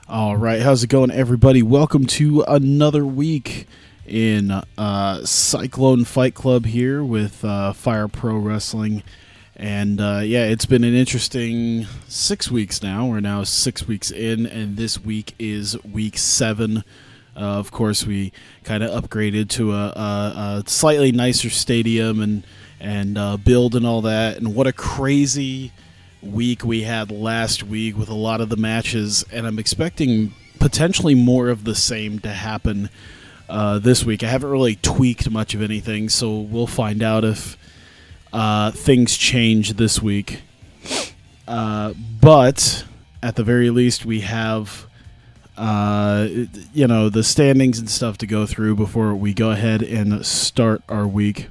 All right, how's it going, everybody? Welcome to another week in Cyclone Fight Club here with Fire Pro Wrestling. And yeah, it's been an interesting 6 weeks now. We're now 6 weeks in, and this week is week 7. Of course, we kind of upgraded to a slightly nicer stadium and build and all that. And what a crazy week we had last week with a lot of the matches, and I'm expecting potentially more of the same to happen this week. I haven't really tweaked much of anything, so we'll find out if things change this week. But at the very least, we have the standings and stuff to go through before we go ahead and start our week.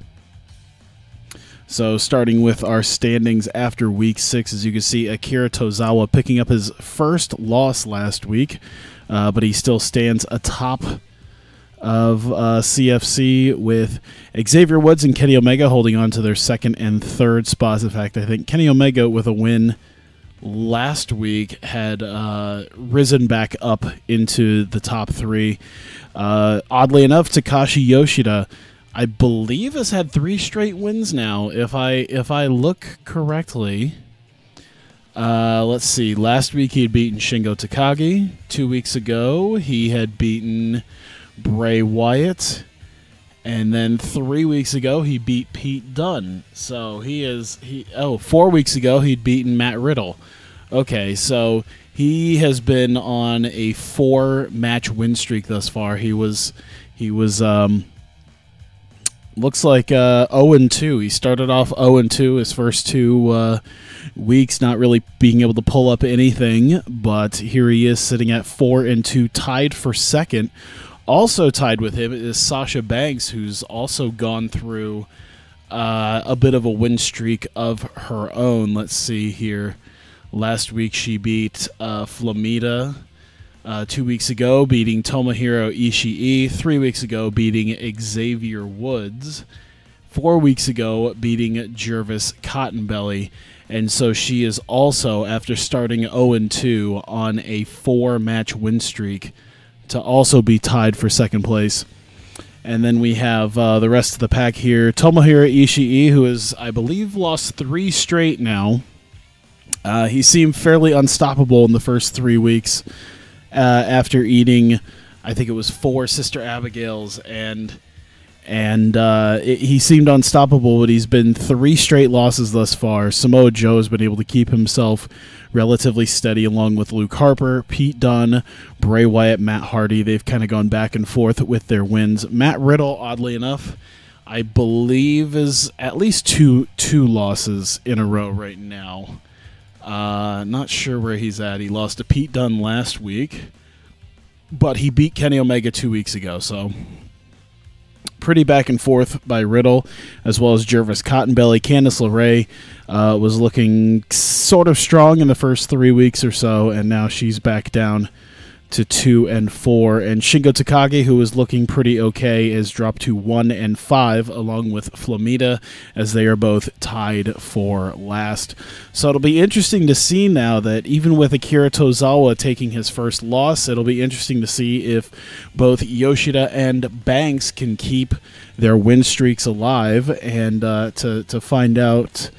So starting with our standings after Week 6, as you can see, Akira Tozawa picking up his first loss last week, but he still stands atop of CFC with Xavier Woods and Kenny Omega holding on to their second and third spots. In fact, I think Kenny Omega, with a win last week, had risen back up into the top 3. Oddly enough, Takashi Yoshida, I believe, has had 3 straight wins now, if I look correctly. Let's see. Last week he had beaten Shingo Takagi. 2 weeks ago he had beaten Bray Wyatt. And then 3 weeks ago he beat Pete Dunne. So 4 weeks ago he'd beaten Matt Riddle. Okay, so he has been on a 4-match win streak thus far. He was looks like 0-2. He started off 0-2 his first 2 weeks, not really being able to pull up anything, but here he is sitting at 4-2, tied for second. Also tied with him is Sasha Banks, who's also gone through a bit of a win streak of her own. Let's see here. Last week she beat Flamita. 2 weeks ago, beating Tomohiro Ishii. 3 weeks ago, beating Xavier Woods. 4 weeks ago, beating Jervis Cottonbelly. And so she is also, after starting 0-2, on a 4-match win streak to also be tied for second place. And then we have the rest of the pack here. Tomohiro Ishii, who has, I believe, lost 3 straight now. He seemed fairly unstoppable in the first 3 weeks. After eating, I think it was 4 Sister Abigails, and he seemed unstoppable, but he's been 3 straight losses thus far. Samoa Joe has been able to keep himself relatively steady, along with Luke Harper, Pete Dunne, Bray Wyatt, Matt Hardy. They've kind of gone back and forth with their wins. Matt Riddle, oddly enough, I believe is at least two losses in a row right now. Not sure where he's at. He lost to Pete Dunne last week, but he beat Kenny Omega 2 weeks ago, so pretty back and forth by Riddle, as well as Jervis Cottonbelly. Candice LeRae was looking sort of strong in the first 3 weeks or so, and now she's back down to 2-4. And Shingo Takagi, who was looking pretty okay, is dropped to 1-5, along with Flamita, as they are both tied for last. So it'll be interesting to see now that even with Akira Tozawa taking his first loss, it'll be interesting to see if both Yoshida and Banks can keep their win streaks alive. And to find out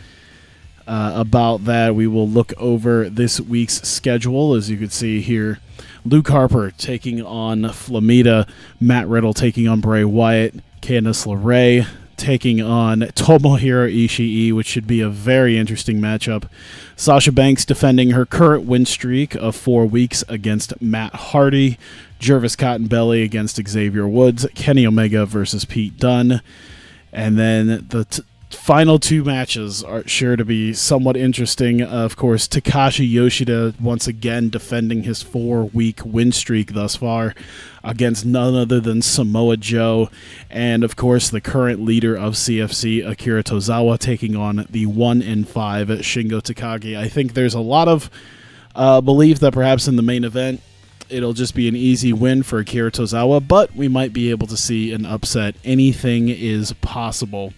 about that, we will look over this week's schedule. As you can see here, Luke Harper taking on Flamita, Matt Riddle taking on Bray Wyatt, Candice LeRae taking on Tomohiro Ishii, which should be a very interesting matchup. Sasha Banks defending her current win streak of 4 weeks against Matt Hardy, Jervis Cottonbelly against Xavier Woods, Kenny Omega versus Pete Dunne, and then the final 2 matches are sure to be somewhat interesting. Of course, Takashi Yoshida once again defending his 4-week win streak thus far against none other than Samoa Joe. And, of course, the current leader of CFC, Akira Tozawa, taking on the 1-5 Shingo Takagi. I think there's a lot of belief that perhaps in the main event it'll just be an easy win for Akira Tozawa, but we might be able to see an upset. Anything is possible.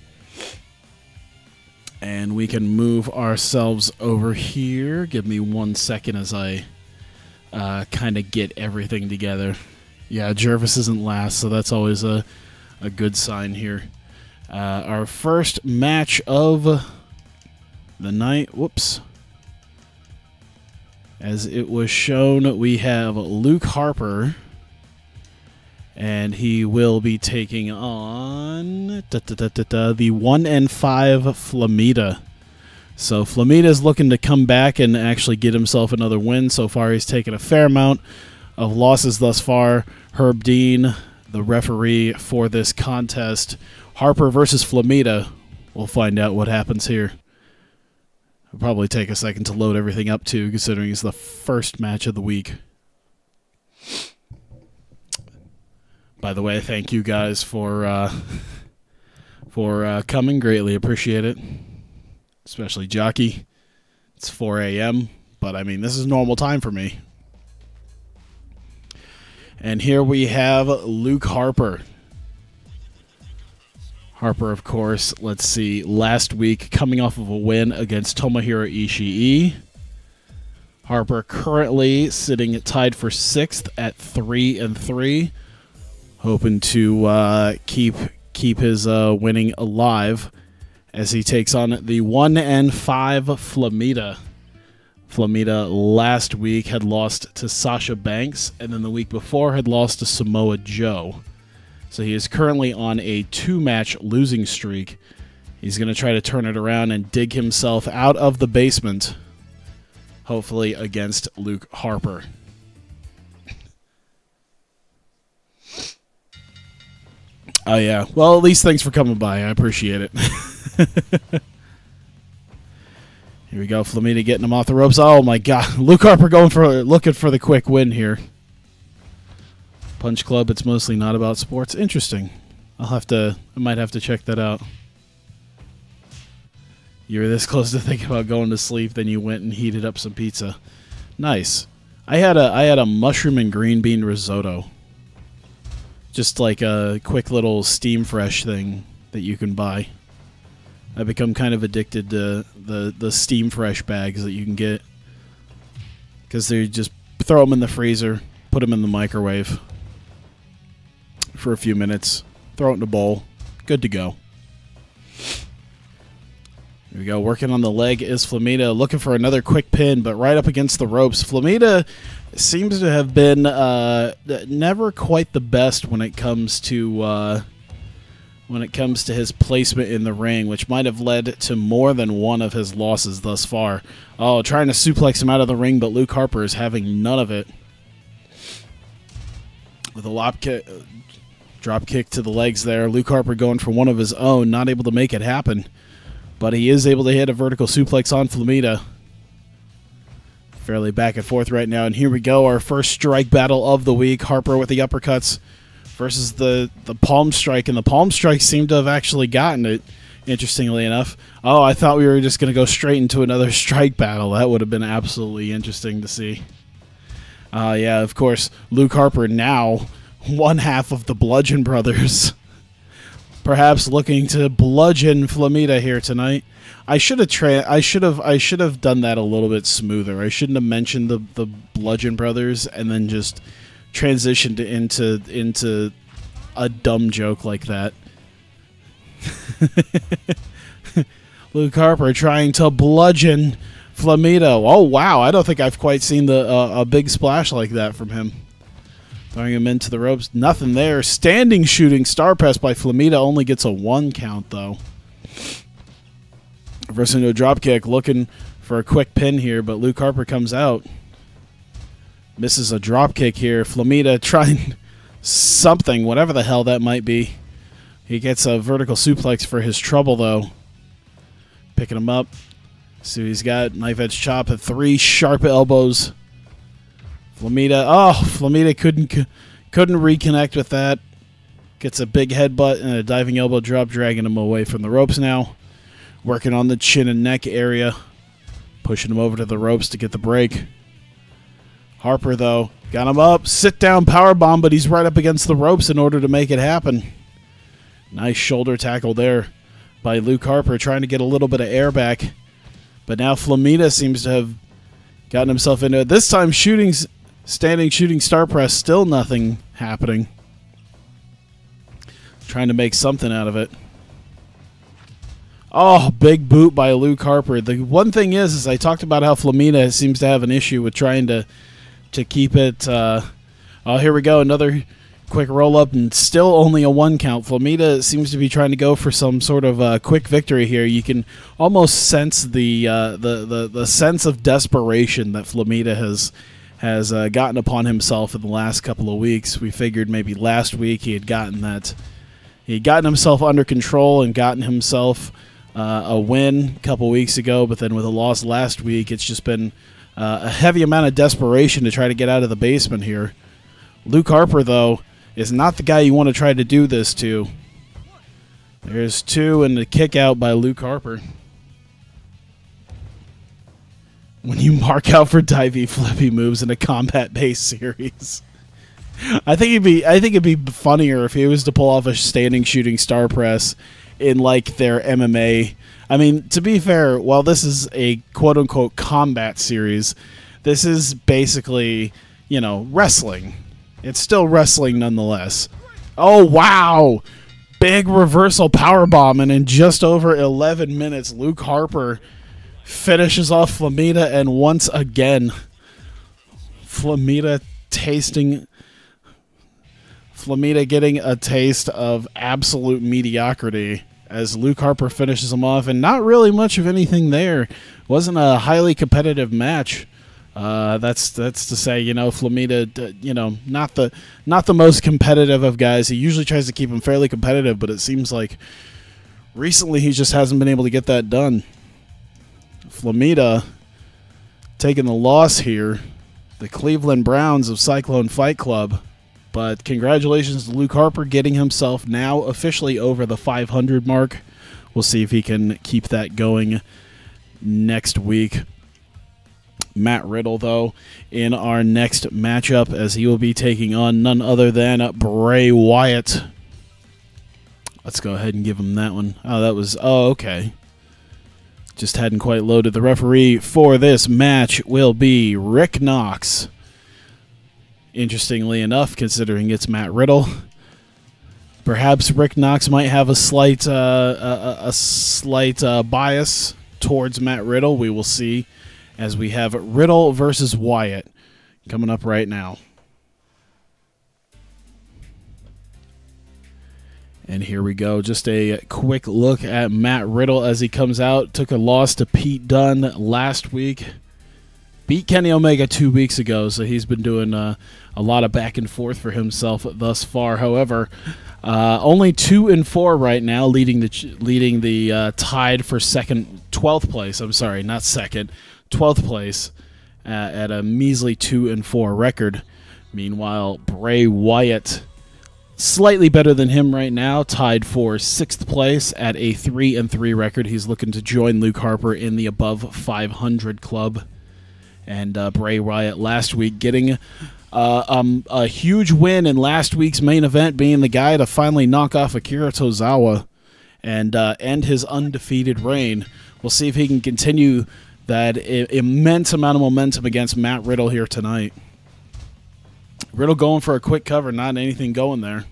And we can move ourselves over here. Give me 1 second as I kind of get everything together. Yeah, Jervis isn't last, so that's always a good sign here. Our first match of the night. Whoops. As it was shown, we have Luke Harper, and he will be taking on the 1-5 Flamita. So Flamita is looking to come back and actually get himself another win. So far, he's taken a fair amount of losses thus far. Herb Dean, the referee for this contest. Harper versus Flamita. We'll find out what happens here. It'll probably take a second to load everything up, too, considering it's the first match of the week. By the way, thank you guys for coming. Greatly appreciate it. Especially Jockey. It's 4 a.m., but, I mean, this is normal time for me. And here we have Luke Harper. Harper, of course, let's see, last week coming off of a win against Tomohiro Ishii. Harper currently sitting tied for 6th at 3-3, hoping to keep his winning alive as he takes on the 1-5 Flamita. Flamita last week had lost to Sasha Banks, and then the week before had lost to Samoa Joe. So he is currently on a 2-match losing streak. He's going to try to turn it around and dig himself out of the basement, hopefully against Luke Harper. Oh, yeah. Well, at least thanks for coming by. I appreciate it. Here we go. Flamita getting him off the ropes. Oh, my God. Luke Harper looking for the quick win here. Punch Club, it's mostly not about sports. Interesting. I might have to check that out. You were this close to thinking about going to sleep, then you went and heated up some pizza. Nice. I had a mushroom and green bean risotto. Just like a quick little steam fresh thing that you can buy. I've become kind of addicted to the steam fresh bags that you can get. Because they just throw them in the freezer, put them in the microwave for a few minutes, throw it in a bowl, good to go. Here we go, working on the leg is Flamita, looking for another quick pin, but right up against the ropes. Flamita seems to have been never quite the best when it comes to his placement in the ring, which might have led to more than one of his losses thus far. Oh, trying to suplex him out of the ring, but Luke Harper is having none of it. With a drop kick to the legs there. Luke Harper going for one of his own, not able to make it happen. But he is able to hit a vertical suplex on Flamita. Fairly back and forth right now. And here we go, our first strike battle of the week. Harper with the uppercuts versus the palm strike. And the palm strike seemed to have actually gotten it, interestingly enough. Oh, I thought we were just going to go straight into another strike battle. That would have been absolutely interesting to see. Yeah, of course, Luke Harper now one half of the Bludgeon Brothers. Perhaps looking to bludgeon Flamita here tonight. I should have done that a little bit smoother. I shouldn't have mentioned the Bludgeon Brothers and then just transitioned into a dumb joke like that. Luke Harper trying to bludgeon Flamita. Oh wow! I don't think I've quite seen a big splash like that from him. Throwing him into the ropes. Nothing there. Standing shooting star press by Flamita only gets a 1 count, though. Reversing to a drop kick. Looking for a quick pin here, but Luke Harper comes out. Misses a drop kick here. Flamita trying something, whatever the hell that might be. He gets a vertical suplex for his trouble, though. Picking him up. See what he's got. Knife edge chop at 3 sharp elbows. Flamita couldn't reconnect with that. Gets a big headbutt and a diving elbow drop, dragging him away from the ropes now. Working on the chin and neck area. Pushing him over to the ropes to get the break. Harper, though, got him up. Sit down powerbomb, but he's right up against the ropes in order to make it happen. Nice shoulder tackle there by Luke Harper, trying to get a little bit of air back. But now Flamita seems to have gotten himself into it. This time shooting Standing shooting star press, still nothing happening. Trying to make something out of it. Oh, big boot by Luke Harper. The one thing is I talked about how Flamita seems to have an issue with trying to keep it. Oh, here we go. Another quick roll-up, and still only a 1 count. Flamita seems to be trying to go for some sort of quick victory here. You can almost sense the sense of desperation that Flamita has gotten upon himself in the last couple of weeks. We figured maybe last week he had gotten himself under control and gotten himself a win a couple weeks ago, but then with a loss last week, it's just been a heavy amount of desperation to try to get out of the basement here. Luke Harper, though, is not the guy you want to try to do this to. There's 2 and the kick out by Luke Harper. When you mark out for divey flippy moves in a combat-based series. I think it'd be funnier if he was to pull off a standing shooting star press in like their MMA. I mean, to be fair, while this is a quote-unquote combat series, this is basically, you know, wrestling. It's still wrestling nonetheless. Oh, wow! Big reversal powerbomb, and in just over 11 minutes, Luke Harper finishes off Flamita, and once again, Flamita getting a taste of absolute mediocrity as Luke Harper finishes him off, and not really much of anything there. Wasn't a highly competitive match. That's to say, you know, Flamita, you know, not the most competitive of guys. He usually tries to keep him fairly competitive, but it seems like recently he just hasn't been able to get that done. Flamita taking the loss here. The Cleveland Browns of Cyclone Fight Club. But congratulations to Luke Harper getting himself now officially over the 500 mark. We'll see if he can keep that going next week. Matt Riddle, though, in our next matchup, as he will be taking on none other than Bray Wyatt. Let's go ahead and give him that one. Oh, okay. Just hadn't quite loaded. The referee for this match will be Rick Knox. Interestingly enough, considering it's Matt Riddle, perhaps Rick Knox might have a slight bias towards Matt Riddle. We will see, as we have Riddle versus Wyatt coming up right now. And here we go. Just a quick look at Matt Riddle as he comes out. Took a loss to Pete Dunne last week. Beat Kenny Omega 2 weeks ago, so he's been doing a lot of back and forth for himself thus far. However, only 2-4 right now, leading the tied for 12th place. I'm sorry, not second, 12th place at a measly 2-4 record. Meanwhile, Bray Wyatt, slightly better than him right now, tied for 6th place at a 3-3 record. He's looking to join Luke Harper in the above 500 club. And Bray Wyatt last week getting a huge win in last week's main event, being the guy to finally knock off Akira Tozawa and end his undefeated reign. We'll see if he can continue that immense amount of momentum against Matt Riddle here tonight. Riddle going for a quick cover, not anything going there.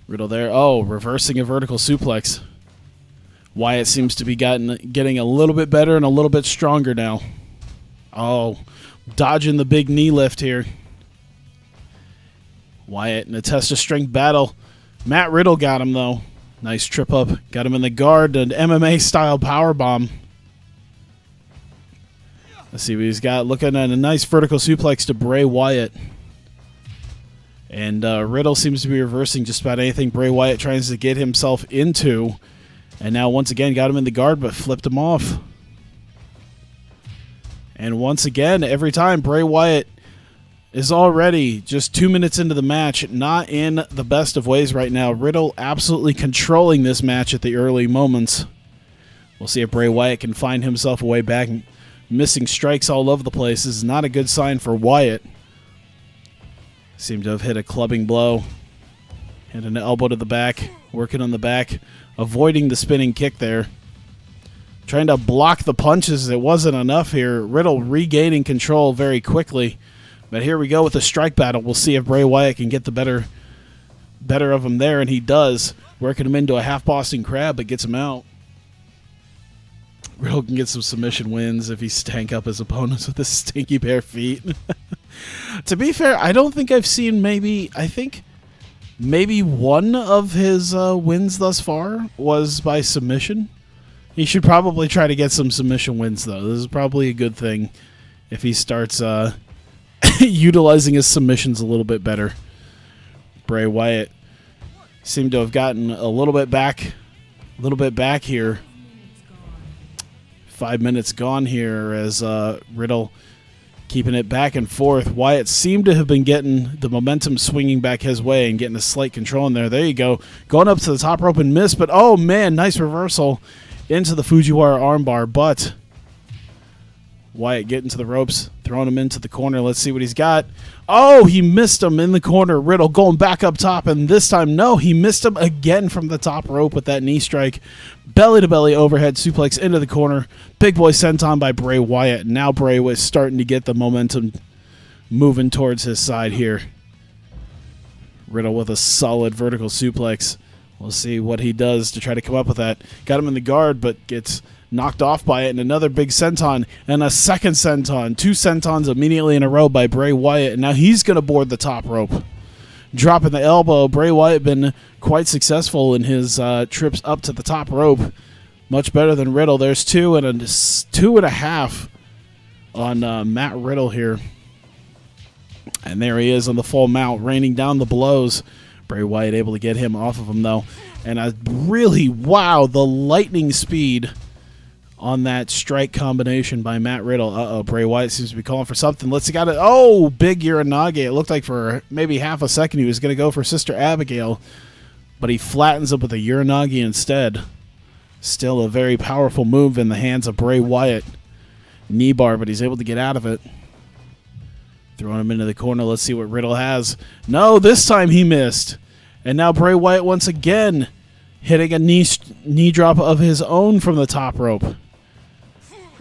Riddle there. Oh, reversing a vertical suplex. Wyatt seems to be getting a little bit better and a little bit stronger now. Oh, dodging the big knee lift here. Wyatt in a test of strength battle. Matt Riddle got him, though. Nice trip up. Got him in the guard. An MMA-style powerbomb. Let's see what he's got. Looking at a nice vertical suplex to Bray Wyatt. And Riddle seems to be reversing just about anything Bray Wyatt tries to get himself into. And now, once again, got him in the guard, but flipped him off. And once again, every time, Bray Wyatt is already just 2 minutes into the match, not in the best of ways right now. Riddle absolutely controlling this match at the early moments. We'll see if Bray Wyatt can find himself a way back. Missing strikes all over the place. This is not a good sign for Wyatt. Seemed to have hit a clubbing blow. Hit an elbow to the back. Working on the back. Avoiding the spinning kick there. Trying to block the punches. It wasn't enough here. Riddle regaining control very quickly. But here we go with a strike battle. We'll see if Bray Wyatt can get the better of him there, and he does. Working him into a half Boston Crab, but gets him out. Riddle can get some submission wins if he stank up his opponents with his stinky bare feet. To be fair, I don't think I've seen I think maybe one of his wins thus far was by submission. He should probably try to get some submission wins, though. This is probably a good thing if he starts utilizing his submissions a little bit better. Bray Wyatt seemed to have gotten a little bit back here. 5 minutes gone here as Riddle keeping it back and forth. Wyatt seemed to have been getting the momentum swinging back his way and getting a slight control in there. There you go. Going up to the top rope and miss, but oh man, nice reversal into the Fujiwara armbar, but Wyatt getting to the ropes, throwing him into the corner. Let's see what he's got. Oh, he missed him in the corner. Riddle going back up top, and this time, no, he missed him again from the top rope with that knee strike. Belly-to-belly overhead suplex into the corner. Big boy senton by Bray Wyatt. Now Bray was starting to get the momentum moving towards his side here. Riddle with a solid vertical suplex. We'll see what he does to try to come up with that. Got him in the guard, but gets knocked off by it, and another big senton, and a second senton. 2 sentons immediately in a row by Bray Wyatt, and now he's going to board the top rope. Dropping the elbow. Bray Wyatt been quite successful in his trips up to the top rope. Much better than Riddle. There's 2 and 2.5 on Matt Riddle here. And there he is on the full mount, raining down the blows. Bray Wyatt able to get him off of him, though. And wow, the lightning speed on that strike combination by Matt Riddle. Uh-oh, Bray Wyatt seems to be calling for something. Let's got it. Oh, big Uranage. It looked like for maybe half a second he was going to go for Sister Abigail, but he flattens up with a Uranage instead. Still a very powerful move in the hands of Bray Wyatt. Knee bar, but he's able to get out of it. Throwing him into the corner. Let's see what Riddle has. No, this time he missed. And now Bray Wyatt once again hitting a knee drop of his own from the top rope.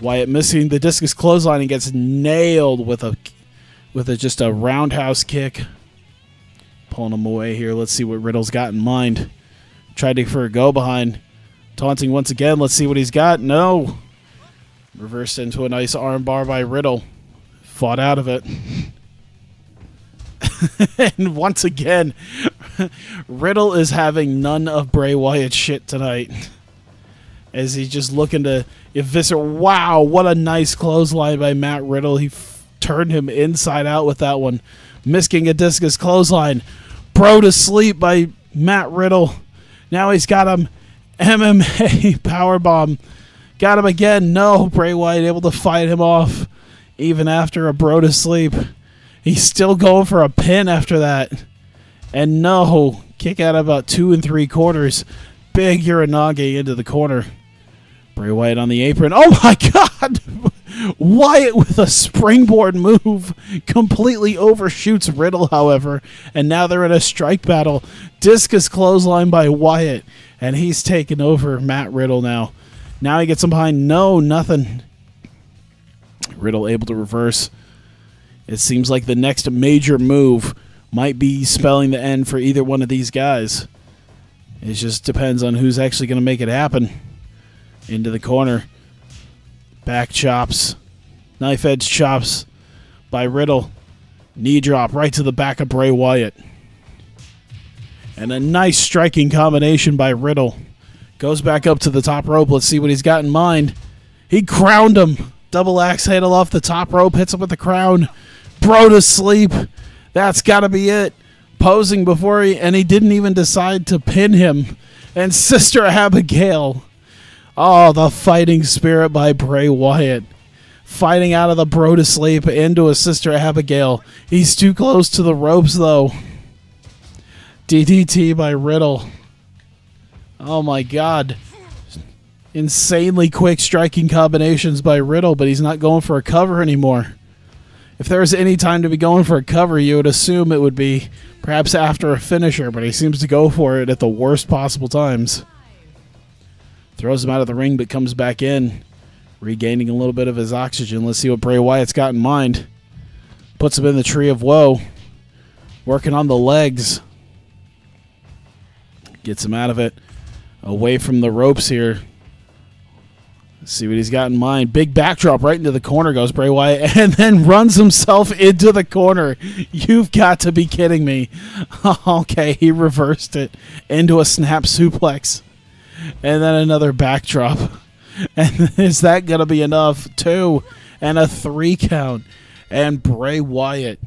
Wyatt missing the discus clothesline and gets nailed with just a roundhouse kick. Pulling him away here. Let's see what Riddle's got in mind. Tried for a go behind. Taunting once again. Let's see what he's got. No. Reversed into a nice arm bar by Riddle. Fought out of it. And once again, Riddle is having none of Bray Wyatt's shit tonight. As he's just looking to eviscerate. Wow, what a nice clothesline by Matt Riddle. He turned him inside out with that one. Missing a discus clothesline. Bro to sleep by Matt Riddle. Now he's got him. MMA powerbomb. Got him again. No, Bray Wyatt able to fight him off. Even after a bro to sleep. He's still going for a pin after that. And no, kick out about 2 3/4. Big Uranage into the corner. Bray Wyatt on the apron. Oh my God! Wyatt with a springboard move completely overshoots Riddle, however. And now they're in a strike battle. Discus clothesline by Wyatt. And he's taken over Matt Riddle now. Now he gets him behind. No, nothing. Riddle able to reverse. It seems like the next major move might be spelling the end for either one of these guys. It just depends on who's actually going to make it happen. Into the corner. Back chops. Knife edge chops by Riddle. Knee drop right to the back of Bray Wyatt. And a nice striking combination by Riddle. Goes back up to the top rope. Let's see what he's got in mind. He crowned him. Double axe handle off the top rope. Hits him with the crown. Bro to sleep. That's got to be it. Posing before and he didn't even decide to pin him. And Sister Abigail. Oh, the fighting spirit by Bray Wyatt. Fighting out of the bro to sleep into a Sister Abigail. He's too close to the ropes, though. DDT by Riddle. Oh, my God. Insanely quick striking combinations by Riddle, but he's not going for a cover anymore. If there was any time to be going for a cover, you would assume it would be perhaps after a finisher, but he seems to go for it at the worst possible times. Throws him out of the ring, but comes back in, regaining a little bit of his oxygen. Let's see what Bray Wyatt's got in mind. Puts him in the tree of woe. Working on the legs. Gets him out of it. Away from the ropes here. Let's see what he's got in mind. Big backdrop right into the corner goes Bray Wyatt, and then runs himself into the corner. You've got to be kidding me. Okay, he reversed it into a snap suplex. And then another backdrop. And is that going to be enough? 2 and a 3 count. And Bray Wyatt,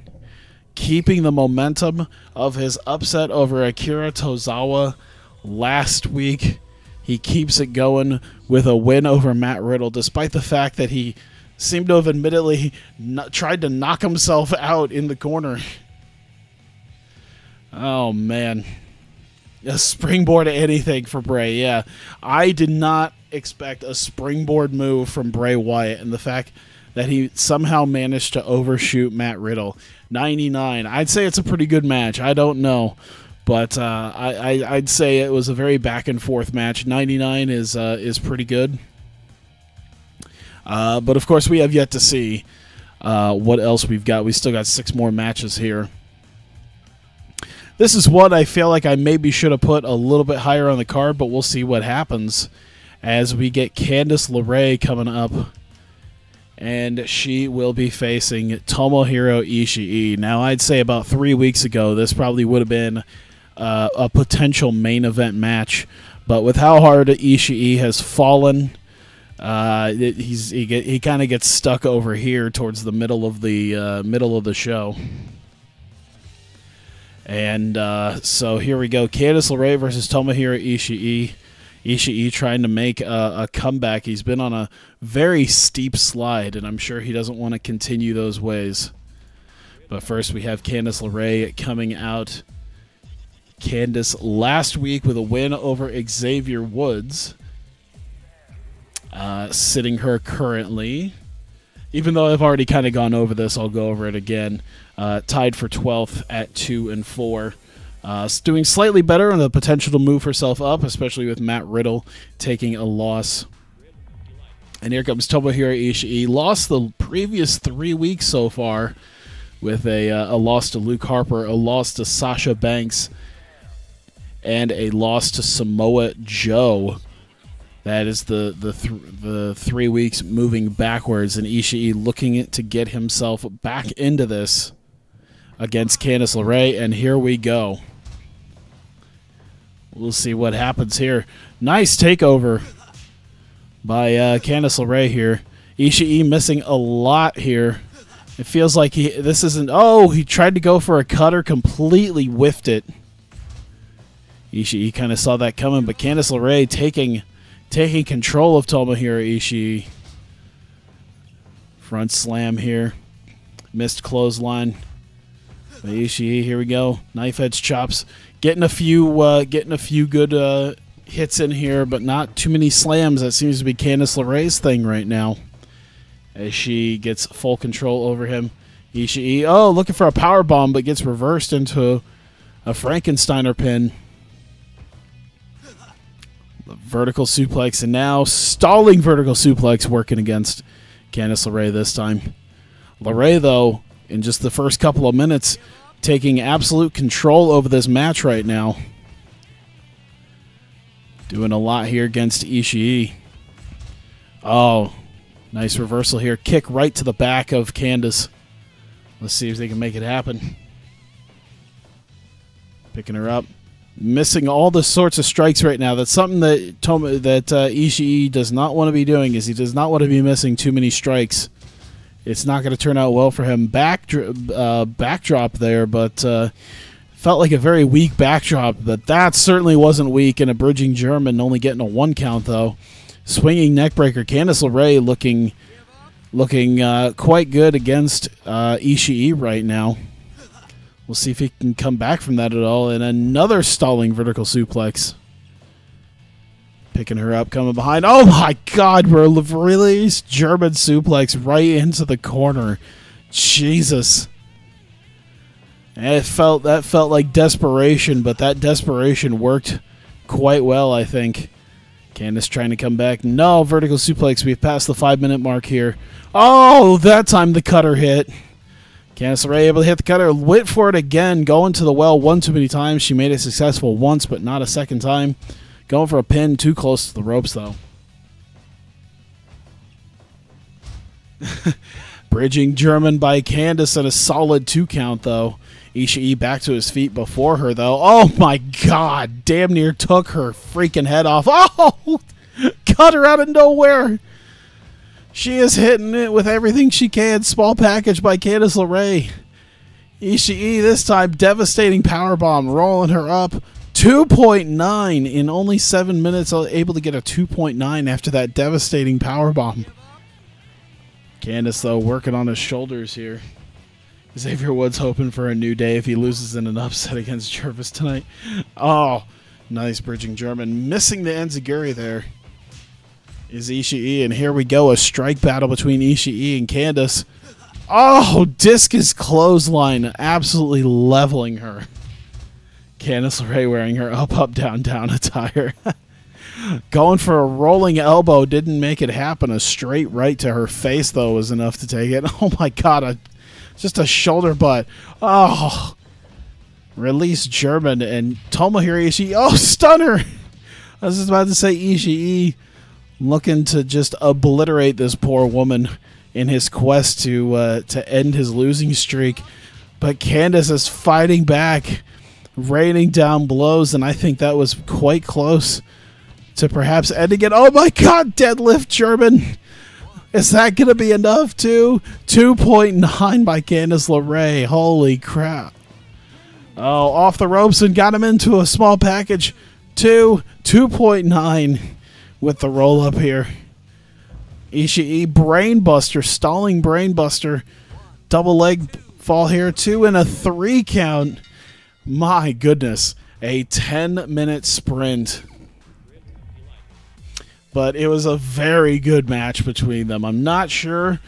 keeping the momentum of his upset over Akira Tozawa last week, he keeps it going with a win over Matt Riddle, despite the fact that he seemed to have admittedly tried to knock himself out in the corner. Oh, man. A springboard to anything for Bray, yeah. I did not expect a springboard move from Bray Wyatt, and the fact that he somehow managed to overshoot Matt Riddle. 99. I'd say it's a pretty good match. I don't know. But I'd say it was a very back-and-forth match. 99 is pretty good. But, of course, we have yet to see what else we've got. We still got 6 more matches here. This is one I feel like I maybe should have put a little bit higher on the card, but we'll see what happens as we get Candice LeRae coming up. And she will be facing Tomohiro Ishii. Now, I'd say about 3 weeks ago, this probably would have been a potential main event match, but with how hard Ishii has fallen, he kind of gets stuck over here towards the middle of the show. And so here we go, Candice LeRae versus Tomohiro Ishii. Ishii trying to make a comeback. He's been on a very steep slide, and I'm sure he doesn't want to continue those ways. But first we have Candice LeRae coming out. Candice last week with a win over Xavier Woods. Sitting her currently, even though I've already kind of gone over this, I'll go over it again. Tied for 12th at 2 and 4. Doing slightly better on the potential to move herself up, especially with Matt Riddle taking a loss. And here comes Tomohiro Ishii. Lost the previous 3 weeks so far with a loss to Luke Harper, a loss to Sasha Banks, and a loss to Samoa Joe. That is the 3 weeks moving backwards, and Ishii looking to get himself back into this against Candice LeRae, and here we go. We'll see what happens here. Nice takeover by Candice LeRae here. Ishii missing a lot here. It feels like this isn't... Oh, he tried to go for a cutter, completely whiffed it. Ishii kind of saw that coming, but Candice LeRae taking control of Tomohiro Ishii. Front slam here. Missed clothesline. By Ishii, here we go. Knife edge chops. Getting a few good hits in here, but not too many slams. That seems to be Candice LeRae's thing right now, as she gets full control over him. Ishii, oh, looking for a power bomb, but gets reversed into a Frankensteiner pin. The vertical suplex, and now stalling vertical suplex working against Candice LeRae this time. LeRae, though, in just the first couple of minutes, taking absolute control over this match right now. Doing a lot here against Ishii. Oh, nice reversal here. Kick right to the back of Candice. Let's see if they can make it happen. Picking her up. Missing all the sorts of strikes right now. That's something that Ishii does not want to be doing, is he does not want to be missing too many strikes. It's not going to turn out well for him. Backdrop there, but felt like a very weak backdrop, but that certainly wasn't weak. And a bridging German, only getting a 1 count, though. Swinging neckbreaker. Candice LeRae looking quite good against Ishii right now. We'll see if he can come back from that at all. And another stalling vertical suplex. Picking her up, coming behind. Oh my God, we're released German suplex right into the corner. Jesus. And that felt like desperation, but that desperation worked quite well, I think. Candice trying to come back. No, vertical suplex. We've passed the 5-minute mark here. Oh, that time the cutter hit. Candice LeRae able to hit the cutter. Went for it again. Going to the well one too many times. She made it successful once, but not a second time. Going for a pin. Too close to the ropes, though. Bridging German by Candice at a solid 2 count, though. Ishii back to his feet before her, though. Oh, my God. Damn near took her freaking head off. Oh! Cut her out of nowhere. She is hitting it with everything she can. Small package by Candice LeRae. Ishii this time devastating powerbomb, rolling her up. 2.9 in only 7 minutes, able to get a 2.9 after that devastating powerbomb. Candice, though, working on his shoulders here. Xavier Woods hoping for a new day if he loses in an upset against Jervis tonight. Oh, nice bridging German. Missing the enziguri there is Ishii, and here we go. A strike battle between Ishii and Candice. Oh, discus clothesline. Absolutely leveling her. Candice LeRae wearing her up, up, down, down attire. Going for a rolling elbow. Didn't make it happen. A straight right to her face, though, was enough to take it. Oh, my God. Just a shoulder butt. Oh. Release German and Tomohiro Ishii. Oh, stunner. I was just about to say Ishii looking to just obliterate this poor woman in his quest to end his losing streak. But Candice is fighting back, raining down blows, and I think that was quite close to perhaps ending it. Oh, my God. Deadlift German. Is that going to be enough, too? 2.9 by Candice LeRae. Holy crap. Oh, off the ropes and got him into a small package. 2.9 with the roll-up here. Ishii, brainbuster, stalling brainbuster. Double leg fall here. 2 and a 3 count. My goodness. A 10-minute sprint. But it was a very good match between them. I'm not sure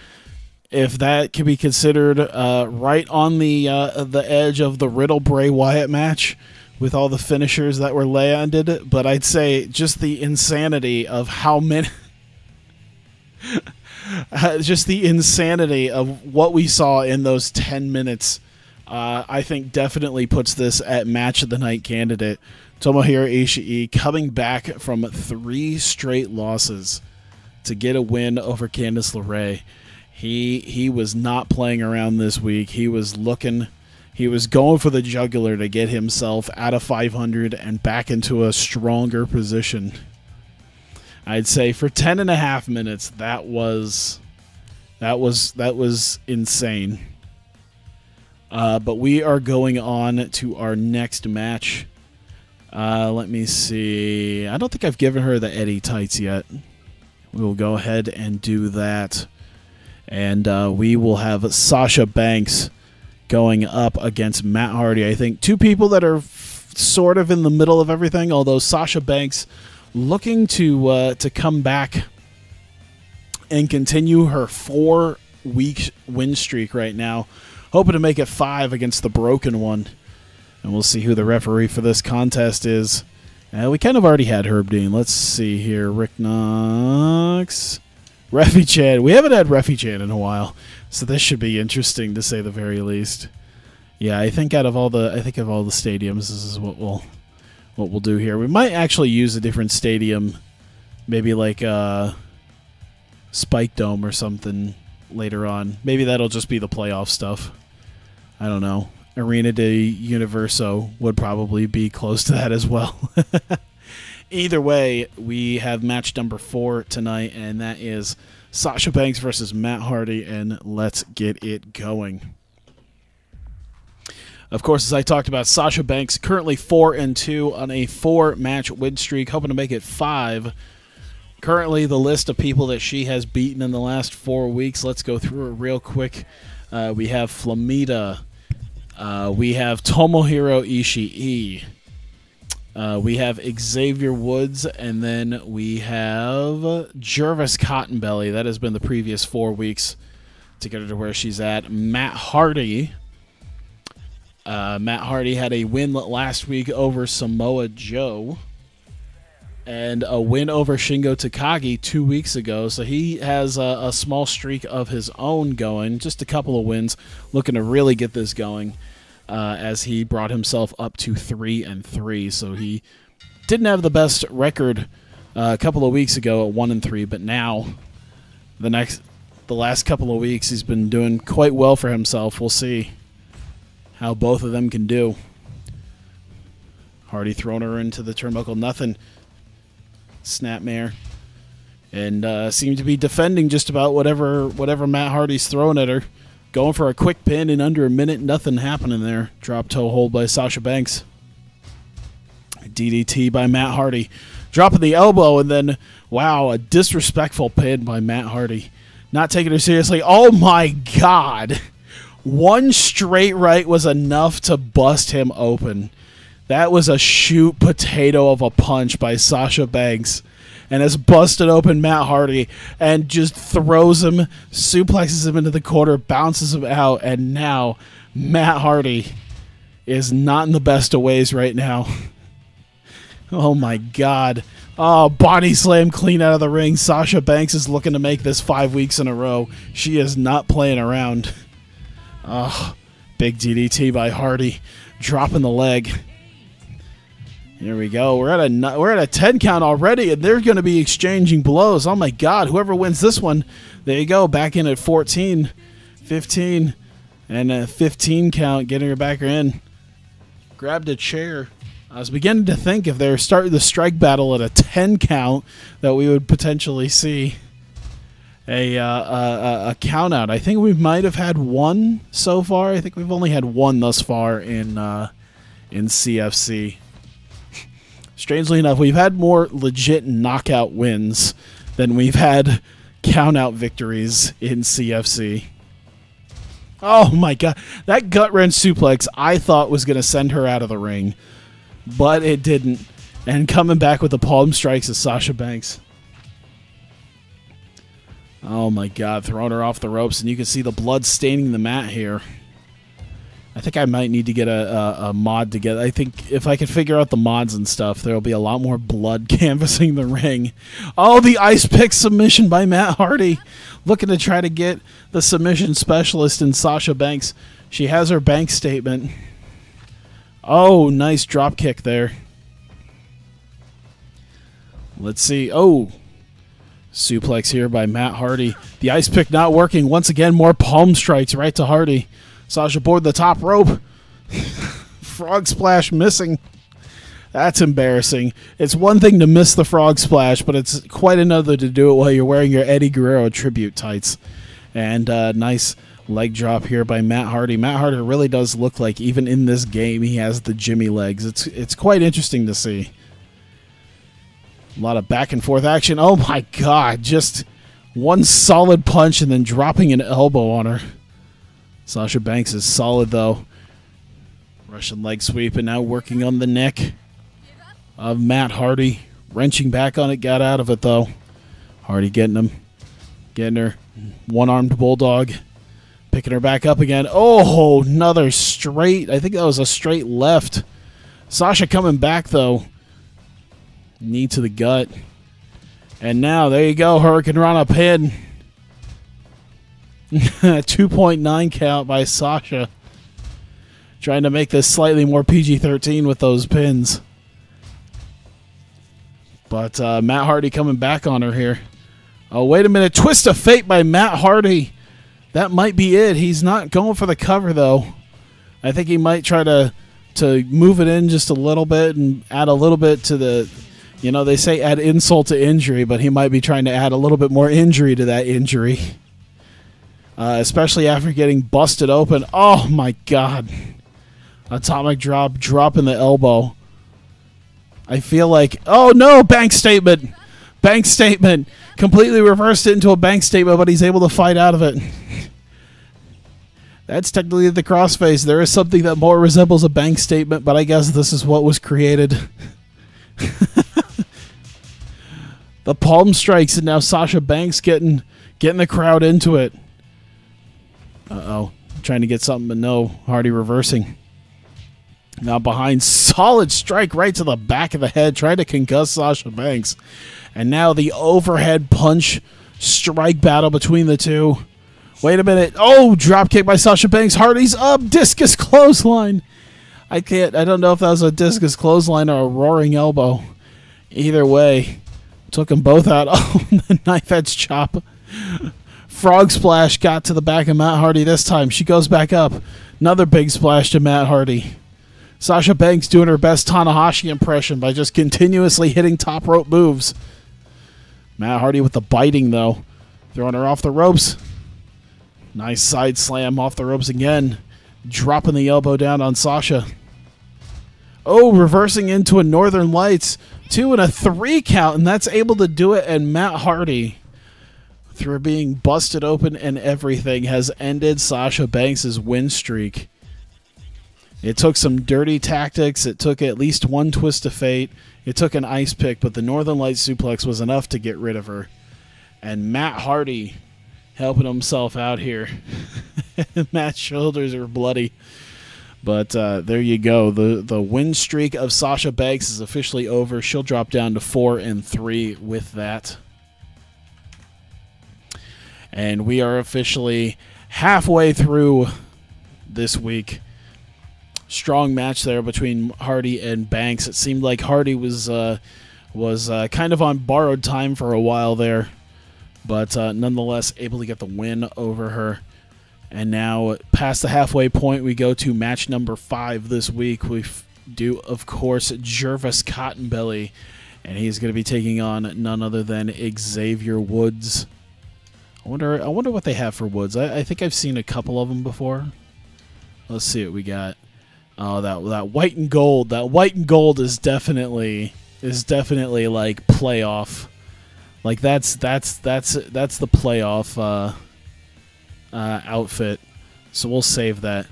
if that can be considered right on the edge of the Riddle Bray Wyatt match with all the finishers that were landed. But I'd say just the insanity of how many, just the insanity of what we saw in those 10 minutes. I think definitely puts this at match of the night candidate. Tomohiro Ishii coming back from 3 straight losses to get a win over Candice LeRae. He was not playing around this week. He was going for the jugular to get himself out of 500 and back into a stronger position. I'd say for 10.5 minutes, that was insane. But we are going on to our next match. Let me see. I don't think I've given her the Eddie tights yet. We will go ahead and do that. And we will have Sasha Banks going up against Matt Hardy. I think 2 people that are sort of in the middle of everything, although Sasha Banks looking to come back and continue her 4-week win streak right now. Hoping to make it 5 against the Broken One. And we'll see who the referee for this contest is. We kind of already had Herb Dean. Let's see here. Rick Knox. Refi Chan. We haven't had Refi Chan in a while. So this should be interesting to say the very least. Yeah, I think of all the stadiums, this is what we'll do here. We might actually use a different stadium. Maybe like Spike Dome or something later on. Maybe that'll just be the playoff stuff. I don't know. Arena de Universo would probably be close to that as well. Either way, we have match number 4 tonight, and that is Sasha Banks versus Matt Hardy, and let's get it going. Of course, as I talked about, Sasha Banks currently 4-2 on a 4-match win streak, hoping to make it 5. Currently, the list of people that she has beaten in the last 4 weeks, let's go through it real quick. We have Flamita. We have Tomohiro Ishii. We have Xavier Woods, and then we have Jervis Cottonbelly. That has been the previous 4 weeks to get her to where she's at. Matt Hardy. Matt Hardy had a win last week over Samoa Joe. and a win over Shingo Takagi 2 weeks ago. So he has a small streak of his own going, just a couple of wins, looking to really get this going as he brought himself up to 3-3. So he didn't have the best record a couple of weeks ago at 1-3, but now the last couple of weeks he's been doing quite well for himself. We'll see how both of them can do. Hardy throwing her into the turnbuckle, nothing. Snapmare, and seemed to be defending just about whatever Matt Hardy's throwing at her. Going for a quick pin in under a minute, nothing happening there. Drop toe hold by Sasha Banks. DDT by Matt Hardy. Dropping the elbow, and then, wow, a disrespectful pin by Matt Hardy. Not taking her seriously. Oh my God. One straight right was enough to bust him open. That was a shoot potato of a punch by Sasha Banks, and has busted open Matt Hardy and just throws him, suplexes him into the corner, bounces him out, and now Matt Hardy is not in the best of ways right now. Oh my God. Oh, body slam clean out of the ring. Sasha Banks is looking to make this 5 weeks in a row. She is not playing around. Oh, big DDT by Hardy, dropping the leg. Here we go. We're at a 10 count already, and they're going to be exchanging blows. Oh my God! Whoever wins this one, there you go. Back in at 14, 15, and a 15 count, getting her back in. Grabbed a chair. I was beginning to think if they're starting the strike battle at a 10 count, that we would potentially see a count out. I think we might have had one so far. I think we've only had one thus far in CFC. Strangely enough, we've had more legit knockout wins than we've had count-out victories in CFC. Oh my God. That gut-wrench suplex I thought was going to send her out of the ring, but it didn't. And coming back with the palm strikes is Sasha Banks. Oh my God, throwing her off the ropes, and you can see the blood staining the mat here. I think I might need to get a mod together. I think if I can figure out the mods and stuff, there'll be a lot more blood canvassing the ring. Oh, the ice pick submission by Matt Hardy. Looking to try to get the submission specialist in Sasha Banks. She has her bank statement. Oh, nice drop kick there. Let's see. Oh, suplex here by Matt Hardy. The ice pick not working. Once again, more palm strikes right to Hardy. Sasha board the top rope. Frog splash missing. That's embarrassing. It's one thing to miss the frog splash, but it's quite another to do it while you're wearing your Eddie Guerrero tribute tights. And nice leg drop here by Matt Hardy. Matt Hardy really does look like, even in this game, he has the Jimmy legs. It's quite interesting to see. A lot of back and forth action. Oh my God, just one solid punch and then dropping an elbow on her. Sasha Banks is solid, though. Russian leg sweep, and now working on the neck of Matt Hardy. Wrenching back on it, got out of it, though. Hardy getting him. Getting her. One-armed bulldog. Picking her back up again. Oh, another straight. I think that was a straight left. Sasha coming back, though. Knee to the gut. And now, there you go. Hurricane Rana pin. 2.9 count by Sasha. Trying to make this slightly more PG-13 with those pins. But Matt Hardy coming back on her here. Oh, wait a minute. Twist of fate by Matt Hardy. That might be it. He's not going for the cover, though. I think he might try to move it in just a little bit and add a little bit to the... You know, they say add insult to injury, but he might be trying to add a little bit more injury to that injury. Especially after getting busted open. Oh, my God. Atomic drop, dropping the elbow. I feel like... Oh, no! Bank statement! Bank statement! Completely reversed it into a bank statement, but he's able to fight out of it. That's technically the crossface. There is something that more resembles a bank statement, but I guess this is what was created. The palm strikes, and now Sasha Banks getting the crowd into it. Uh-oh. Trying to get something, but no. Hardy reversing. Now behind, solid strike right to the back of the head, trying to concuss Sasha Banks. And now the overhead punch strike battle between the two. Wait a minute. Oh, drop kick by Sasha Banks. Hardy's up. Discus clothesline. I don't know if that was a discus clothesline or a roaring elbow. Either way, took them both out. Oh, the knife edge chop. Frog splash got to the back of Matt Hardy this time. She goes back up. Another big splash to Matt Hardy. Sasha Banks doing her best Tanahashi impression by just continuously hitting top rope moves. Matt Hardy with the biting, though. Throwing her off the ropes. Nice side slam off the ropes again. Dropping the elbow down on Sasha. Oh, reversing into a Northern Lights. 2 and a 3 count, and that's able to do it. And Matt Hardy, through being busted open and everything, has ended Sasha Banks' win streak. It took some dirty tactics. It took at least one twist of fate. It took an ice pick, but the Northern Light suplex was enough to get rid of her. And Matt Hardy helping himself out here. Matt's shoulders are bloody. But there you go. The win streak of Sasha Banks is officially over. She'll drop down to 4 and 3 with that. And we are officially halfway through this week. Strong match there between Hardy and Banks. It seemed like Hardy was kind of on borrowed time for a while there, but nonetheless able to get the win over her. And now, past the halfway point, we go to match number 5 this week. We do, of course, Jervis Cottonbelly, and he's going to be taking on none other than Xavier Woods. I wonder what they have for Woods. I think I've seen a couple of them before. Let's see what we got. Oh, that white and gold. That white and gold is definitely like playoff. Like that's the playoff outfit. So we'll save that.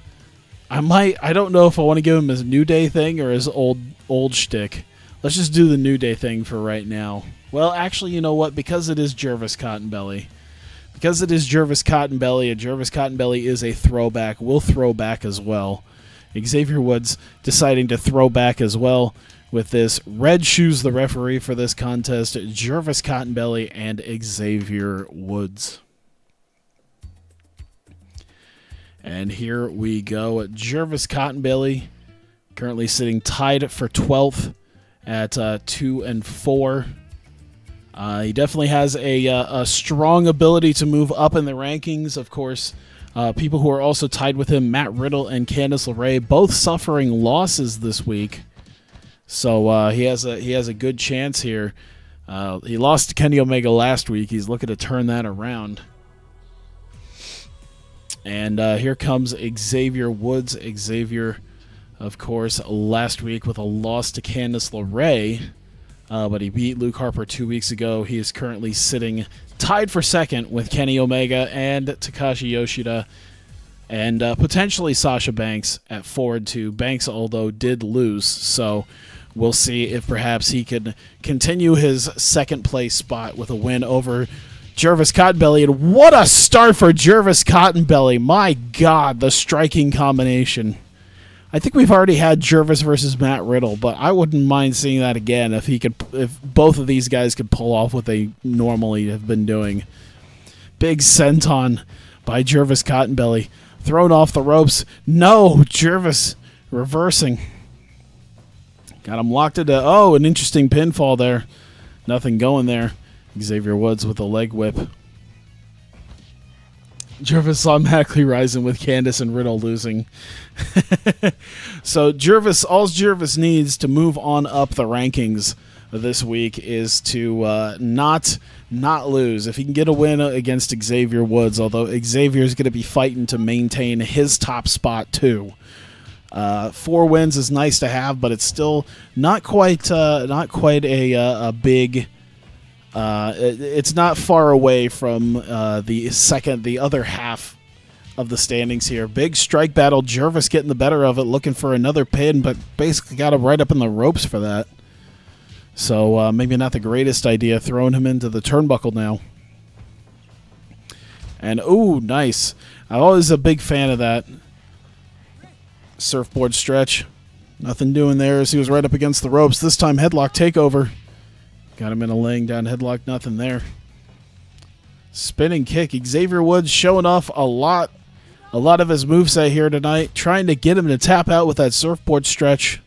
I don't know if I want to give him his New Day thing or his old shtick. Let's just do the New Day thing for right now. Well, actually, you know what? Because it is Jervis Cottonbelly. Because it is Jervis Cottonbelly, and Jervis Cottonbelly is a throwback, we'll throw back as well. Xavier Woods deciding to throw back as well with this. Red Shoes, the referee for this contest, Jervis Cottonbelly and Xavier Woods. And here we go. Jervis Cottonbelly currently sitting tied for 12th at 2 and 4. He definitely has a strong ability to move up in the rankings. Of course, people who are also tied with him, Matt Riddle and Candice LeRae, both suffering losses this week. So he has a good chance here. He lost to Kenny Omega last week. He's looking to turn that around. And here comes Xavier Woods. Xavier, of course, last week with a loss to Candice LeRae. But he beat Luke Harper 2 weeks ago. He is currently sitting tied for second with Kenny Omega and Takashi Yoshida, and potentially Sasha Banks at 4 and 2. Banks, although, did lose, so we'll see if perhaps he can continue his second place spot with a win over Jervis Cottonbelly. And what a start for Jervis Cottonbelly! My God, the striking combination. I think we've already had Jervis versus Matt Riddle, but I wouldn't mind seeing that again if both of these guys could pull off what they normally have been doing. Big senton by Jervis Cottonbelly. Thrown off the ropes. No, Jervis reversing. Got him locked into, oh, an interesting pinfall there. Nothing going there. Xavier Woods with a leg whip. Jervis automatically rising with Candice and Riddle losing. So all Jervis needs to move on up the rankings this week is to not lose. If he can get a win against Xavier Woods, although Xavier is going to be fighting to maintain his top spot too. 4 wins is nice to have, but it's still not quite a big. It's not far away from the other half of the standings here. Big strike battle. Jervis getting the better of it, looking for another pin, but basically got him right up in the ropes for that. So maybe not the greatest idea, throwing him into the turnbuckle now. And, ooh, nice. I'm always a big fan of that surfboard stretch. Nothing doing there as he was right up against the ropes. This time headlock takeover. Got him in a laying down headlock. Nothing there. Spinning kick. Xavier Woods showing off a lot of his moveset here tonight. Trying to get him to tap out with that surfboard stretch.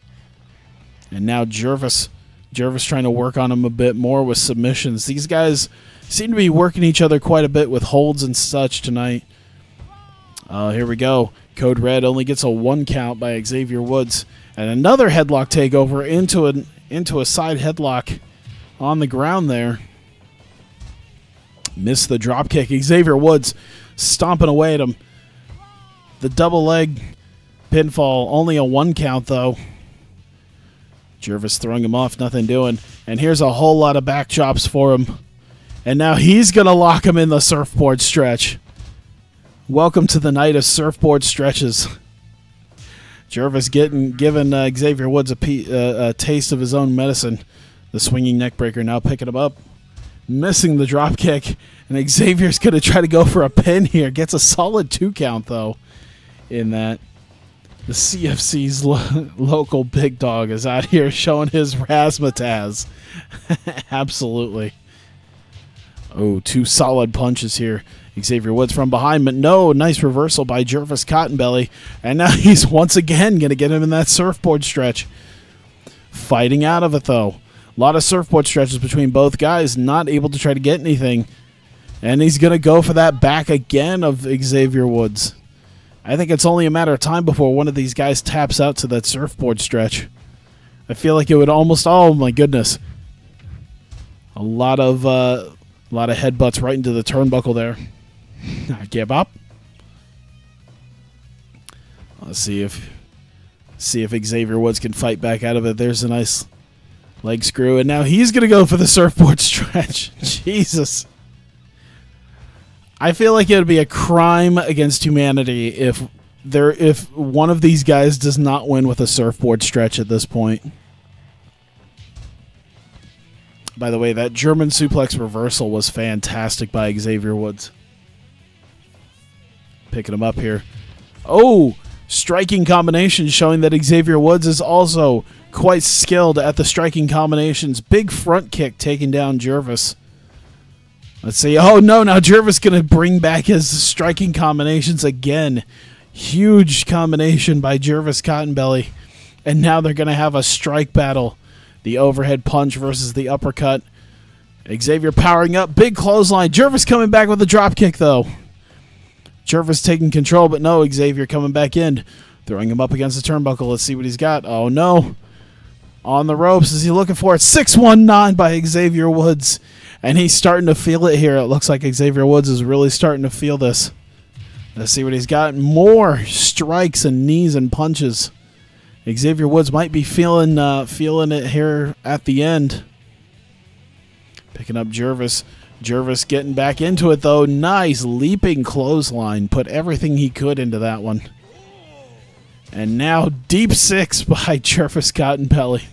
And now Jervis trying to work on him a bit more with submissions. These guys seem to be working each other quite a bit with holds and such tonight. Here we go. Code Red only gets a 1 count by Xavier Woods. And another headlock takeover into a side headlock on the ground there. Missed the drop kick. Xavier Woods stomping away at him. The double leg pinfall, only a 1 count though. Jervis throwing him off, nothing doing. And here's a whole lot of back chops for him. And now he's going to lock him in the surfboard stretch. Welcome to the night of surfboard stretches. Jervis giving Xavier Woods a taste of his own medicine. The swinging neckbreaker now picking him up. Missing the drop kick. And Xavier's going to try to go for a pin here. Gets a solid 2 count, though, in that. The CFC's local big dog is out here showing his razzmatazz. Absolutely. Oh, 2 solid punches here. Xavier Woods from behind, but no, nice reversal by Jervis Cottonbelly. And now he's once again going to get him in that surfboard stretch. Fighting out of it, though. A lot of surfboard stretches between both guys, not able to try to get anything. And he's going to go for that back again of Xavier Woods. I think it's only a matter of time before one of these guys taps out to that surfboard stretch. I feel like it would almost, oh my goodness. A lot of headbutts right into the turnbuckle there. I give up. Let's see if Xavier Woods can fight back out of it. There's a nice leg screw, and now he's going to go for the surfboard stretch. Jesus. I feel like it would be a crime against humanity if one of these guys does not win with a surfboard stretch at this point. By the way, that German suplex reversal was fantastic by Xavier Woods. Picking him up here. Oh, striking combination showing that Xavier Woods is also quite skilled at the striking combinations. Big front kick taking down Jervis. Let's see. Oh, no. Now Jervis going to bring back his striking combinations again. Huge combination by Jervis Cottonbelly. And now they're going to have a strike battle. The overhead punch versus the uppercut. Xavier powering up. Big clothesline. Jervis coming back with a drop kick, though. Jervis taking control, but no. Xavier coming back in. Throwing him up against the turnbuckle. Let's see what he's got. Oh, no. On the ropes. Is he looking for it? 619 by Xavier Woods. And he's starting to feel it here. It looks like Xavier Woods is really starting to feel this. Let's see what he's got. More strikes and knees and punches. Xavier Woods might be feeling it here at the end. Picking up Jervis. Jervis getting back into it, though. Nice leaping clothesline. Put everything he could into that one. And now deep 6 by Jervis Cottonbelly.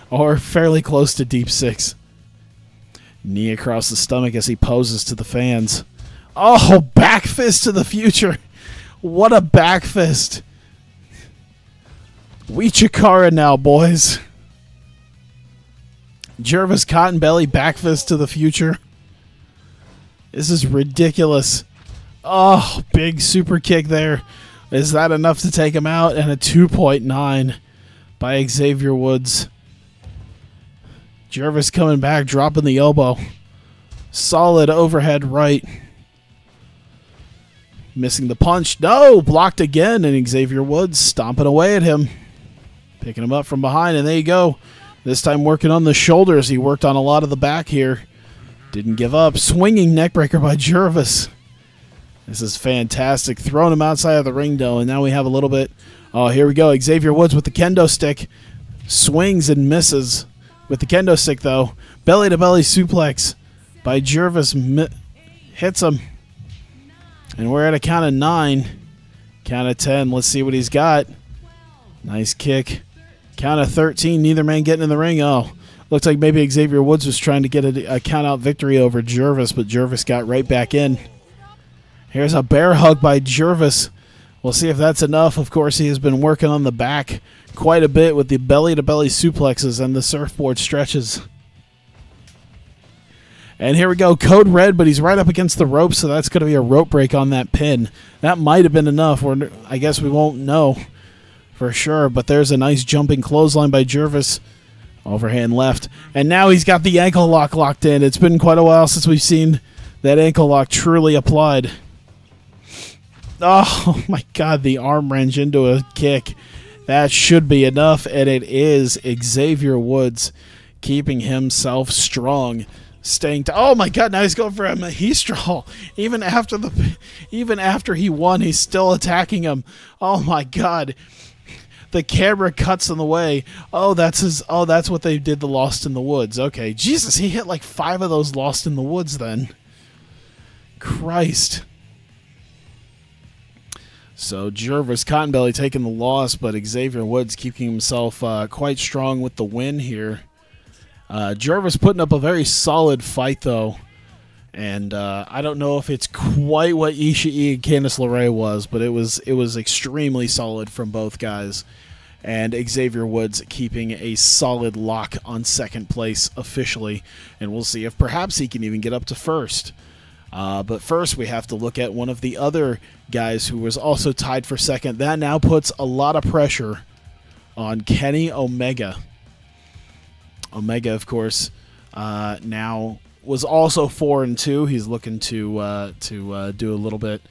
Or fairly close to deep 6. Knee across the stomach as he poses to the fans. Oh, back fist to the future. What a back fist. We Chikara now, boys. Jervis Cottonbelly back fist to the future. This is ridiculous. Oh, big super kick there. Is that enough to take him out? And a 2.9 by Xavier Woods. Jervis coming back, dropping the elbow. Solid overhead right. Missing the punch. No! Blocked again, and Xavier Woods stomping away at him. Picking him up from behind, and there you go. This time working on the shoulders. He worked on a lot of the back here. Didn't give up. Swinging neckbreaker by Jervis. This is fantastic. Throwing him outside of the ring, though, and now we have a little bit. Oh, here we go. Xavier Woods with the kendo stick. Swings and misses with the kendo stick, though. Belly-to-belly suplex by Jervis. Hits him. And we're at a count of 9. Count of 10. Let's see what he's got. Nice kick. Count of 13. Neither man getting in the ring. Oh, looks like maybe Xavier Woods was trying to get a count-out victory over Jervis, but Jervis got right back in. Here's a bear hug by Jervis. We'll see if that's enough. Of course, he has been working on the back quite a bit with the belly-to-belly suplexes and the surfboard stretches. And here we go, code red, but he's right up against the rope, so that's going to be a rope break on that pin. That might have been enough. I guess we won't know for sure, but there's a nice jumping clothesline by Jervis. Overhand left. And now he's got the ankle lock locked in. It's been quite a while since we've seen that ankle lock truly applied. Oh, my God, the arm wrench into a kick. That should be enough, and it is. Xavier Woods keeping himself strong. Oh, my God, now he's going for a Mahistral. Even after he won, he's still attacking him. Oh, my God. The camera cuts in the way. Oh, that's what they did the Lost in the Woods. Okay, Jesus, he hit like 5 of those Lost in the Woods then. Christ. So Jervis Cottonbelly taking the loss, but Xavier Woods keeping himself quite strong with the win here. Jervis putting up a very solid fight, though. And I don't know if it's quite what Ishii and Candice LeRae was, but it was extremely solid from both guys. And Xavier Woods keeping a solid lock on second place officially. And we'll see if perhaps he can even get up to first. But first we have to look at one of the other guys who was also tied for second. That now puts a lot of pressure on Kenny Omega. Omega, of course, now was also 4-2. He's looking to do a little bit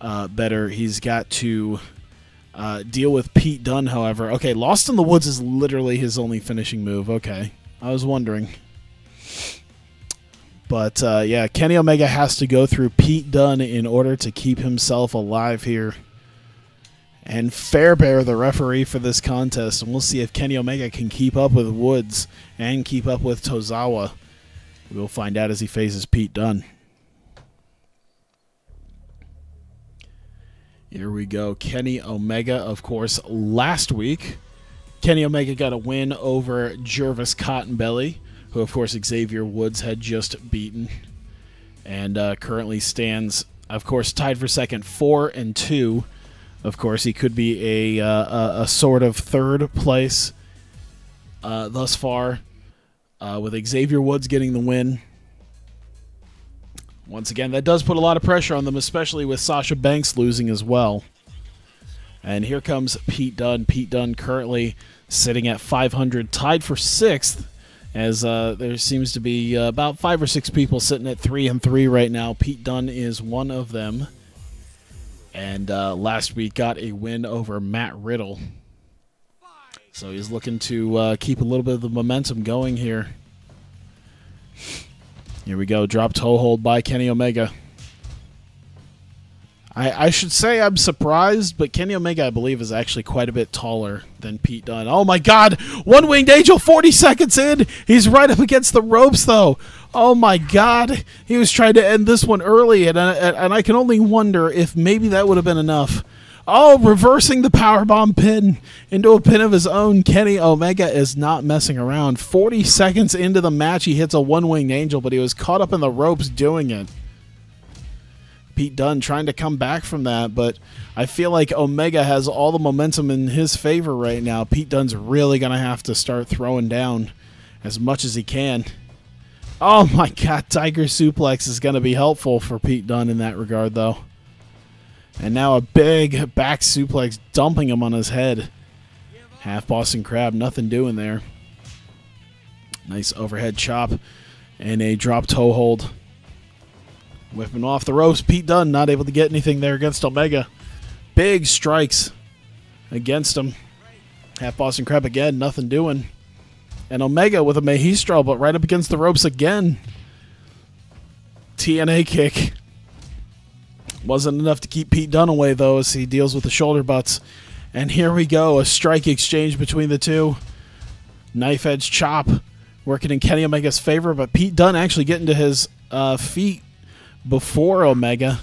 better. He's got to deal with Pete Dunne, however. Okay, Lost in the Woods is literally his only finishing move. Okay, I was wondering. But, yeah, Kenny Omega has to go through Pete Dunne in order to keep himself alive here. And Fairbear, the referee for this contest. And we'll see if Kenny Omega can keep up with Woods and keep up with Tozawa. We'll find out as he faces Pete Dunne. Here we go. Kenny Omega, of course, last week. Kenny Omega got a win over Jervis Cottonbelly, who, of course, Xavier Woods had just beaten. And currently stands, of course, tied for second, 4-2. Of course, he could be a sort of third place thus far, with Xavier Woods getting the win. Once again, that does put a lot of pressure on them, especially with Sasha Banks losing as well. And here comes Pete Dunne. Pete Dunne currently sitting at 500, tied for 6th, as there seems to be about 5 or 6 people sitting at 3-3 right now. Pete Dunne is one of them. And last week got a win over Matt Riddle. So he's looking to keep a little bit of the momentum going here. Here we go. Drop toe hold by Kenny Omega. I should say I'm surprised, but Kenny Omega, I believe, is actually quite a bit taller than Pete Dunne. Oh, my God. One-Winged Angel, 40 seconds in. He's right up against the ropes, though. Oh, my God. He was trying to end this one early, and I can only wonder if maybe that would have been enough. Oh, reversing the powerbomb pin into a pin of his own. Kenny Omega is not messing around. 40 seconds into the match, he hits a One-Winged Angel, but he was caught up in the ropes doing it. Pete Dunne trying to come back from that, but I feel like Omega has all the momentum in his favor right now. Pete Dunne's really going to have to start throwing down as much as he can. Oh my God, Tiger Suplex is going to be helpful for Pete Dunne in that regard, though. And now a big back suplex dumping him on his head. Half Boston Crab, nothing doing there. Nice overhead chop and a drop toe hold. Whipping off the ropes. Pete Dunne not able to get anything there against Omega. Big strikes against him. Half Boston Crab again, nothing doing. And Omega with a Mahistral, but right up against the ropes again. TNA kick. Wasn't enough to keep Pete Dunne away, though, as he deals with the shoulder butts. And here we go, a strike exchange between the two. Knife edge chop working in Kenny Omega's favor, but Pete Dunne actually getting to his feet before Omega.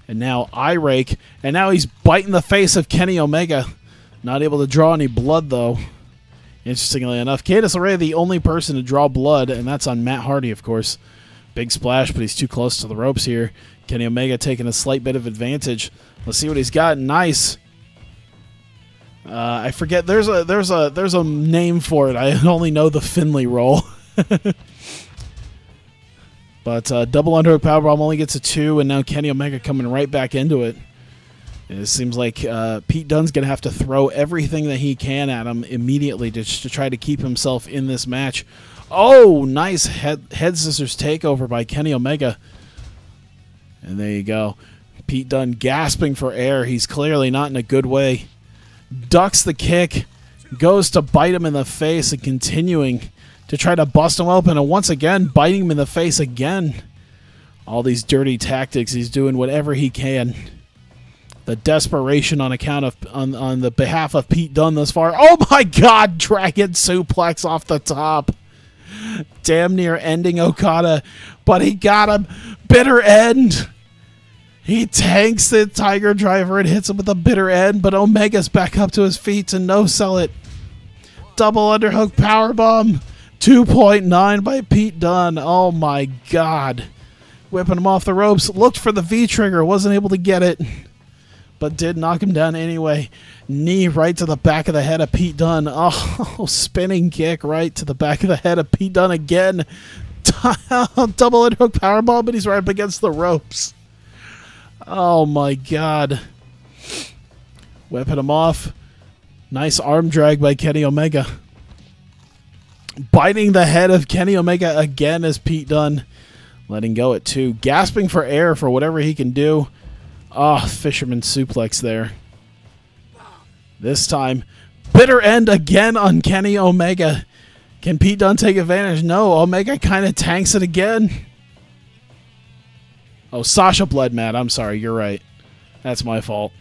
And now eye rake. And now he's biting the face of Kenny Omega. Not able to draw any blood, though. Interestingly enough, Candice LeRae, the only person to draw blood, and that's on Matt Hardy, of course. Big splash, but he's too close to the ropes here. Kenny Omega taking a slight bit of advantage. Let's see what he's got. Nice. I forget. There's a name for it. I only know the Finley roll. But double underhook powerbomb only gets a 2, and now Kenny Omega coming right back into it. It seems like Pete Dunne's going to have to throw everything that he can at him immediately to try to keep himself in this match. Oh, nice head scissors takeover by Kenny Omega. And there you go. Pete Dunne gasping for air. He's clearly not in a good way. Ducks the kick, goes to bite him in the face, and continuing to try to bust him open. And once again, biting him in the face again. All these dirty tactics. He's doing whatever he can. The desperation on account of on the behalf of Pete Dunne thus far. Oh my God! Dragon suplex off the top. Damn near ending Okada, but he got him. Bitter end. He tanks the Tiger Driver and hits him with a bitter end, but Omega's back up to his feet to no-sell it. Double underhook powerbomb. 2.9 by Pete Dunne. Oh my God. Whipping him off the ropes. Looked for the V-trigger. Wasn't able to get it, but did knock him down anyway. Knee right to the back of the head of Pete Dunne. Oh, spinning kick right to the back of the head of Pete Dunne again. Double underhook powerbomb, but he's right up against the ropes. Oh my God. Whipping him off. Nice arm drag by Kenny Omega. Biting the head of Kenny Omega again as Pete Dunne. Letting go at 2. Gasping for air for whatever he can do. Oh, fisherman suplex there. This time, bitter end again on Kenny Omega. Can Pete Dunne take advantage? No, Omega kind of tanks it again. Oh, Sasha bled mad. I'm sorry, you're right. That's my fault.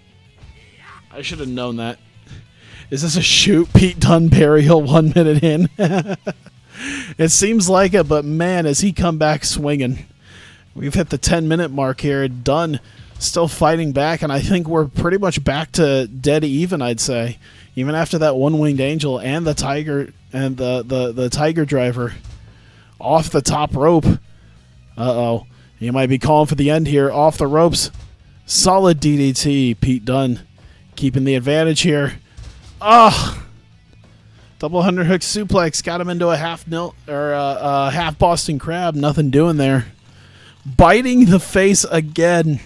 I should have known that. Is this a shoot Pete Dunne burial 1 minute in? It seems like it, but man, has he come back swinging. We've hit the 10-minute mark here. Dunne still fighting back, and I think we're pretty much back to dead even, I'd say. Even after that one-winged angel and the Tiger and the Tiger Driver off the top rope. Uh-oh. You might be calling for the end here. Off the ropes. Solid DDT. Pete Dunne keeping the advantage here. Ah! Double underhook suplex. Got him into a half Boston Crab. Nothing doing there. Biting the face again.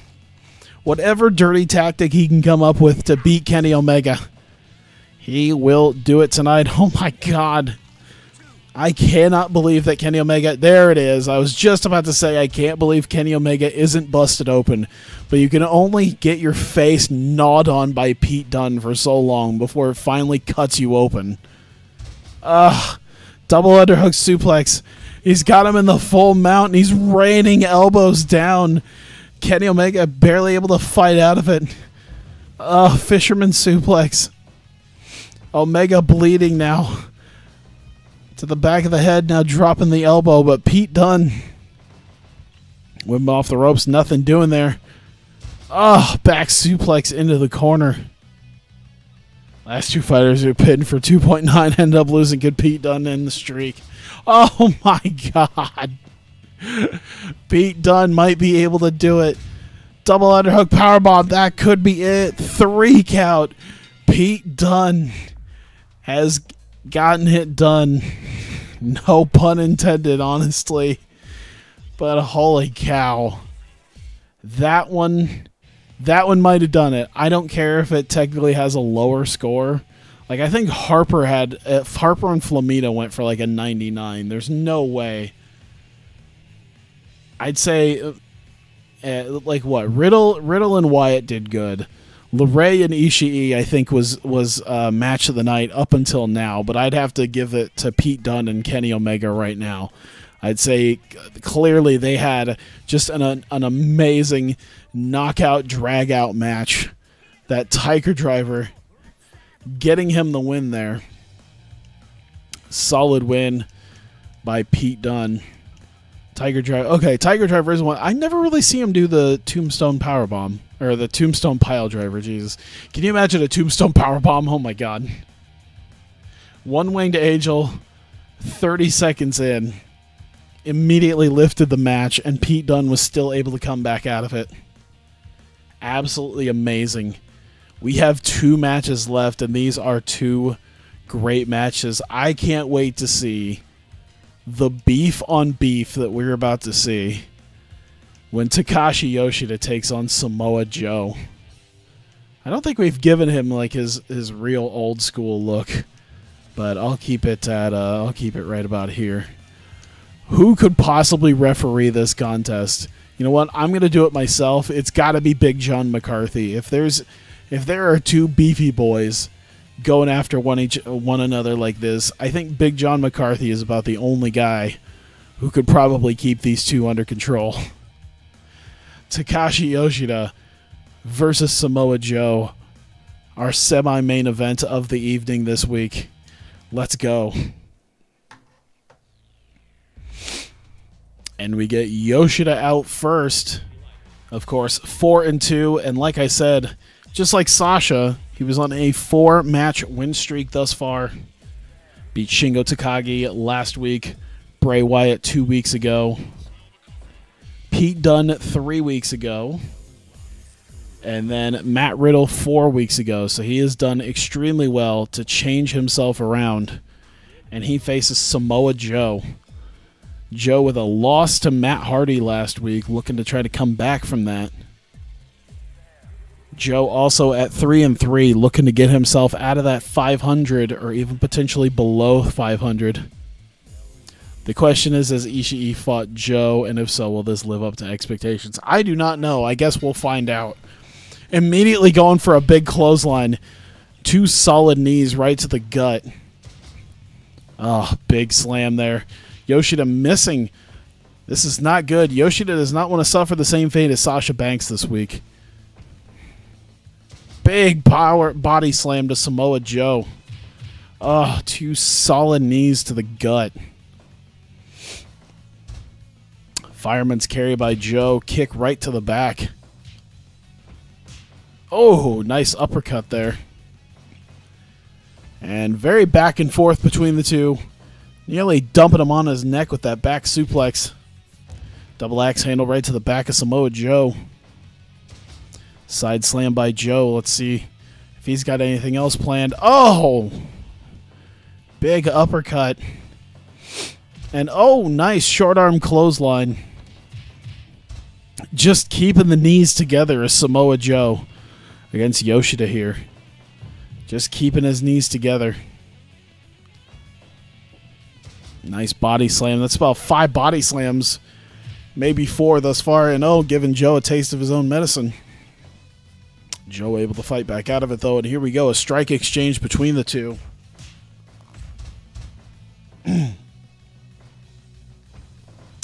Whatever dirty tactic he can come up with to beat Kenny Omega, he will do it tonight. Oh my God. I cannot believe that Kenny Omega... There it is. I was just about to say I can't believe Kenny Omega isn't busted open. But you can only get your face gnawed on by Pete Dunne for so long before it finally cuts you open. Double underhook suplex. He's got him in the full mount, and he's raining elbows down. Kenny Omega barely able to fight out of it. Fisherman suplex. Omega bleeding now. To the back of the head, now dropping the elbow, but Pete Dunne whip him off the ropes, nothing doing there. Back suplex into the corner. Last two fighters who pinned for 2.9 end up losing. Good Pete Dunne in the streak. Oh my God. Pete Dunne might be able to do it. Double underhook powerbomb, that could be it. 3 count. Pete Dunne has gotten it done. No pun intended, honestly. But holy cow. That one might have done it. I don't care if it technically has a lower score. Like, I think Harper and Flamita went for like a 99. There's no way. I'd say, like what? Riddle and Wyatt did good. LeRae and Ishii, I think, was match of the night up until now, but I'd have to give it to Pete Dunne and Kenny Omega right now. I'd say clearly they had just an amazing knockout, drag-out match. That Tiger Driver getting him the win there. Solid win by Pete Dunne. Tiger Driver. Okay, Tiger Driver is one. I never really see him do the Tombstone Powerbomb. Or the Tombstone Pile Driver, Jesus. Can you imagine a Tombstone Powerbomb? Oh my God. One-winged angel, 30 seconds in. immediately lifted the match, and Pete Dunne was still able to come back out of it. Absolutely amazing. We have 2 matches left, and these are 2 great matches. I can't wait to see the beef on beef that we're about to see when Takashi Yoshida takes on Samoa Joe. I don't think we've given him like his real old school look, but I'll keep it right about here. Who could possibly referee this contest? You know what? I'm going to do it myself. It's got to be Big John McCarthy. If there are 2 beefy boys going after one another like this, I think Big John McCarthy is about the only guy who could probably keep these 2 under control. Takashi Yoshida versus Samoa Joe, our semi-main event of the evening this week. Let's go. And we get Yoshida out first. Of course, 4-2, and like I said, just like Sasha, he was on a 4-match win streak thus far. Beat Shingo Takagi last week, Bray Wyatt 2 weeks ago, Pete Dunne 3 weeks ago, and then Matt Riddle 4 weeks ago. So he has done extremely well to change himself around, and he faces Samoa Joe. Joe with a loss to Matt Hardy last week, looking to try to come back from that. Joe also at 3-3, looking to get himself out of that 500 or even potentially below 500. The question is, has Ishii fought Joe, and if so, will this live up to expectations? I do not know. I guess we'll find out. Immediately going for a big clothesline. 2 solid knees right to the gut. Oh, big slam there. Yoshida missing. This is not good. Yoshida does not want to suffer the same fate as Sasha Banks this week. Big power body slam to Samoa Joe. Oh, 2 solid knees to the gut. Fireman's carry by Joe. Kick right to the back. Oh, nice uppercut there. And very back and forth between the 2. Nearly dumping him on his neck with that back suplex. Double axe handle right to the back of Samoa Joe. Side slam by Joe. Let's see if he's got anything else planned. Oh! Big uppercut. And oh, nice short arm clothesline. Just keeping the knees together is Samoa Joe against Yoshida here. Just keeping his knees together. Nice body slam. That's about 5 body slams, maybe 4 thus far. And oh, giving Joe a taste of his own medicine. Joe able to fight back out of it, though. And here we go, a strike exchange between the 2.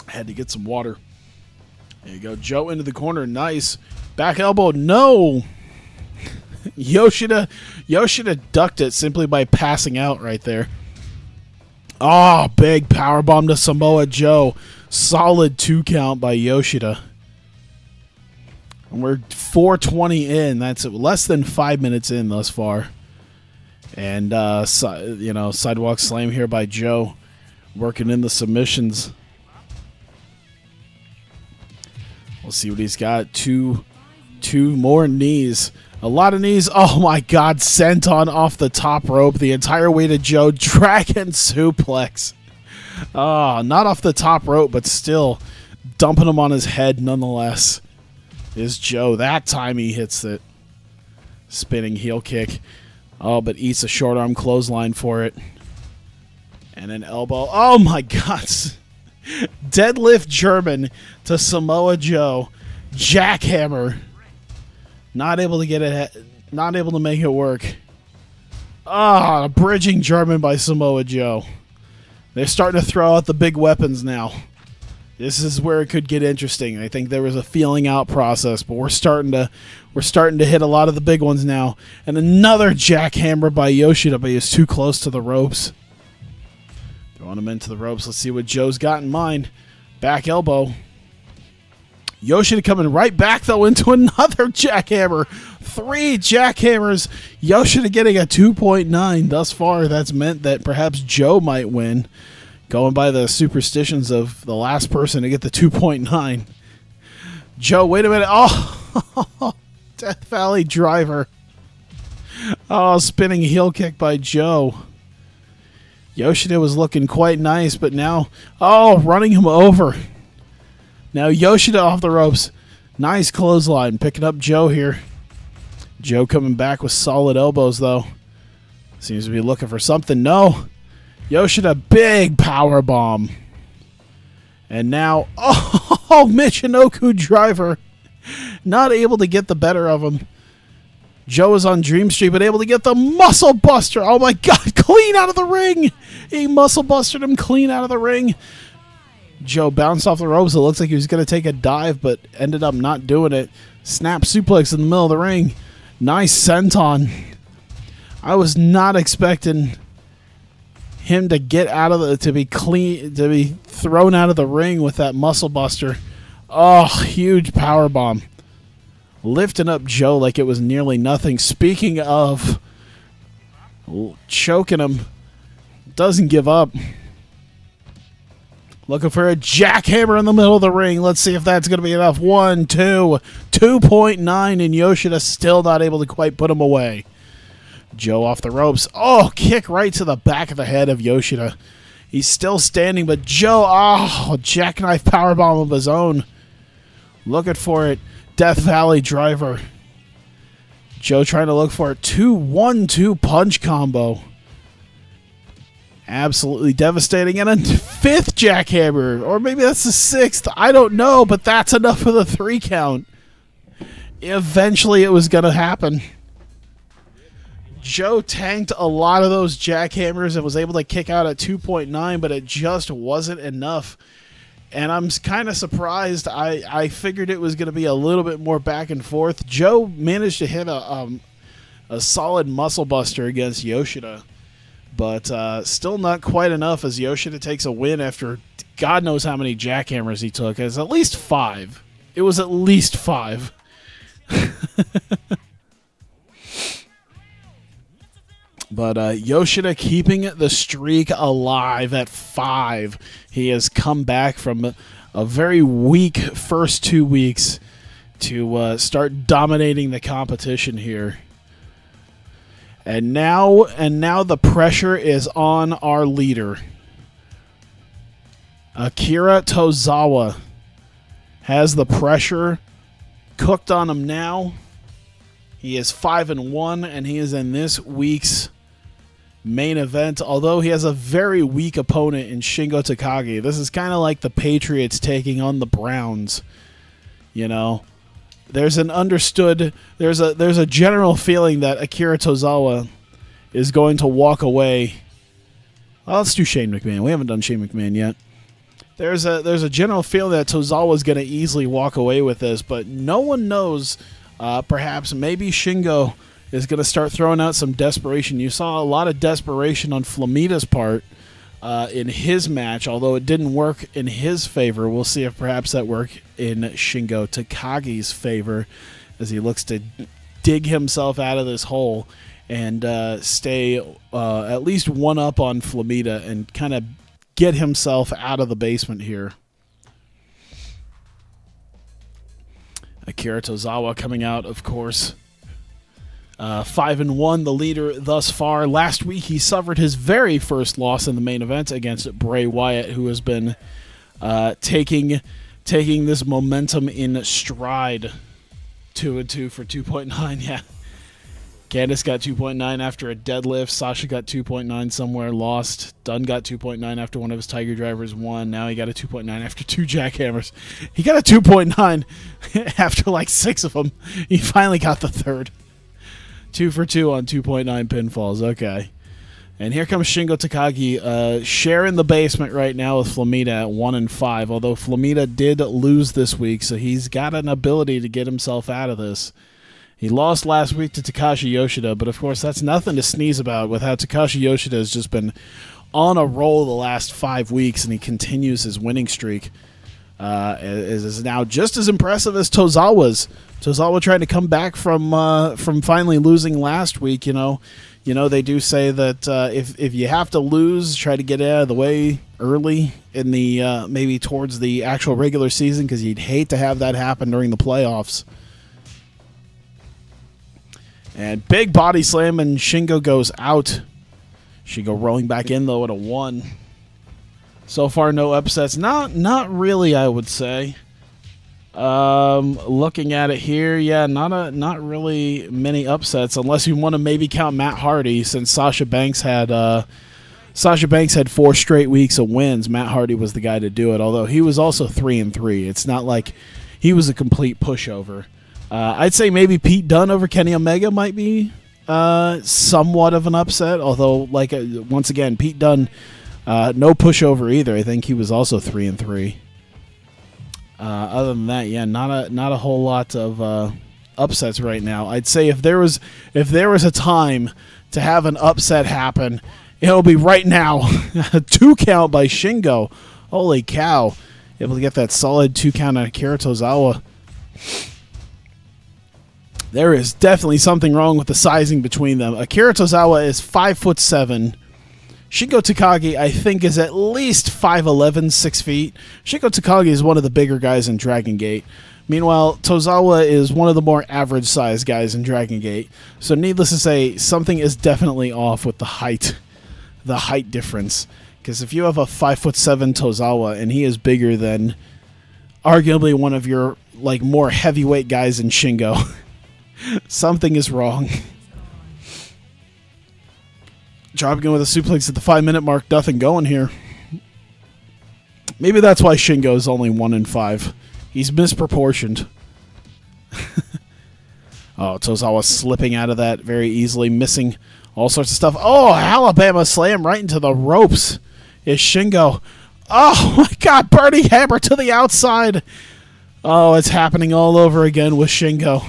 Had to get some water. There you go. Joe into the corner. Nice. Back elbow. No. Yoshida ducked it simply by passing out right there. Oh, big powerbomb to Samoa Joe. Solid 2 count by Yoshida. And we're 4:20 in. That's less than 5 minutes in thus far. And, sidewalk slam here by Joe. Working in the submissions. We'll see what he's got. Two more knees. A lot of knees. Oh, my God. Senton off the top rope. The entire way to Joe. Dragon suplex. Oh, not off the top rope, but still dumping him on his head nonetheless. Is Joe. That time he hits it. Spinning heel kick. Oh, but eats a short arm clothesline for it. And an elbow. Oh, my God. Deadlift German to Samoa Joe. Jackhammer. Not able to get it. Not able to make it work. Ah, bridging German by Samoa Joe. They're starting to throw out the big weapons now. This is where it could get interesting. I think there was a feeling out process, but we're starting to hit a lot of the big ones now. And another jackhammer by Yoshida, but he was too close to the ropes. Throwing him into the ropes. Let's see what Joe's got in mind. Back elbow. Yoshida coming right back, though, into another jackhammer. 3 jackhammers. Yoshida getting a 2.9 thus far. That's meant that perhaps Joe might win. Going by the superstitions of the last person to get the 2.9. Joe, wait a minute. Oh, Death Valley driver. Oh, spinning heel kick by Joe. Yoshida was looking quite nice, but now, oh, running him over. Now Yoshida off the ropes. Nice clothesline. Picking up Joe here. Joe coming back with solid elbows, though. Seems to be looking for something. No. Yoshida, big power bomb. And now, oh, Michinoku driver. Not able to get the better of him. Joe is on Dream Street, but able to get the muscle buster. Oh my God, clean out of the ring. He muscle busted him clean out of the ring. Joe bounced off the ropes. It looks like he was going to take a dive, but ended up not doing it. Snap suplex in the middle of the ring. Nice senton. I was not expecting him to get out of the, to be thrown out of the ring with that muscle buster. Oh, huge power bomb. Lifting up Joe like it was nearly nothing. Speaking of choking him, doesn't give up. Looking for a jackhammer in the middle of the ring. Let's see if that's going to be enough. 1, 2, 2.9, and Yoshida still not able to quite put him away. Joe off the ropes. Oh, kick right to the back of the head of Yoshida. He's still standing, but Joe, oh, jackknife powerbomb of his own. Looking for it. Death Valley driver. Joe trying to look for a 2-1-2 punch combo. Absolutely devastating. And a 5th jackhammer. Or maybe that's the 6th. I don't know, but that's enough for the 3 count. Eventually it was going to happen. Joe tanked a lot of those jackhammers and was able to kick out at 2.9, but it just wasn't enough. And I'm kind of surprised. I figured it was going to be a little bit more back and forth. Joe managed to hit a solid muscle buster against Yoshida, but still not quite enough as Yoshida takes a win after God knows how many jackhammers he took. It's at least 5. It was at least 5. But Yoshida keeping the streak alive at 5. He has come back from a very weak first 2 weeks to start dominating the competition here. And now the pressure is on our leader. Akira Tozawa has the pressure cooked on him now. He is 5-1, and he is in this week's main event, although he has a very weak opponent in Shingo Takagi. This is kind of like the Patriots taking on the Browns. You know, there's a general feeling that Akira Tozawa is going to walk away. Well, let's do Shane McMahon. We haven't done Shane McMahon yet. There's a general feeling that Tozawa is going to easily walk away with this, but no one knows. Perhaps maybe Shingo is going to start throwing out some desperation. You saw a lot of desperation on Flamita's part in his match, although it didn't work in his favor. We'll see if perhaps that worked in Shingo Takagi's favor as he looks to dig himself out of this hole and stay at least one up on Flamita and kind of get himself out of the basement here. Akira Tozawa coming out, of course, 5-1, the leader thus far. Last week, he suffered his very first loss in the main event against Bray Wyatt, who has been taking this momentum in stride. 2-2 for 2.9. Yeah, Candice got 2.9 after a deadlift. Sasha got 2.9 somewhere, lost. Dunn got 2.9 after one of his Tiger Drivers won. Now he got a 2.9 after 2 jackhammers. He got a 2.9 after like 6 of them. He finally got the 3rd. 2 for 2 on 2.9 pinfalls. Okay. And here comes Shingo Takagi sharing the basement right now with Flamita at 1-5, although Flamita did lose this week, so he's got an ability to get himself out of this. He lost last week to Takashi Yoshida, but of course that's nothing to sneeze about with how Takashi Yoshida has just been on a roll the last 5 weeks, and he continues his winning streak. Is now just as impressive as Tozawa's. Tozawa trying to come back from finally losing last week. You You know, they do say that if you have to lose, try to get out of the way early in the maybe towards the actual regular season, because you'd hate to have that happen during the playoffs. And big body slam, and Shingo goes out. Shingo rolling back in, though, at a 1. So far, no upsets. Not really, I would say. Looking at it here, yeah, not really many upsets, unless you want to maybe count Matt Hardy, since Sasha Banks had 4 straight weeks of wins. Matt Hardy was the guy to do it, although he was also 3-3. It's not like he was a complete pushover. I'd say maybe Pete Dunne over Kenny Omega might be somewhat of an upset, although, like, once again, Pete Dunne, no pushover either. I think he was also 3-3. Other than that, yeah, not a whole lot of upsets right now. I'd say if there was a time to have an upset happen, it'll be right now. A 2 count by Shingo. Holy cow! Able to get that solid 2 count on Akira Tozawa. There is definitely something wrong with the sizing between them. Akira Tozawa is 5'7". Shingo Takagi, I think, is at least 5'11", 6 feet. Shingo Takagi is one of the bigger guys in Dragon Gate. Meanwhile, Tozawa is one of the more average-sized guys in Dragon Gate. So needless to say, something is definitely off with the height difference. Because if you have a 5'7" Tozawa and he is bigger than arguably one of your more heavyweight guys in Shingo, something is wrong. Dropping in with a suplex at the 5-minute mark. Nothing going here. Maybe that's why Shingo is only 1-5. He's misproportioned. Oh, Tozawa slipping out of that very easily, missing all sorts of stuff. Oh, Alabama slam right into the ropes is Shingo. Oh, my God, Birdie Hammer to the outside. Oh, it's happening all over again with Shingo.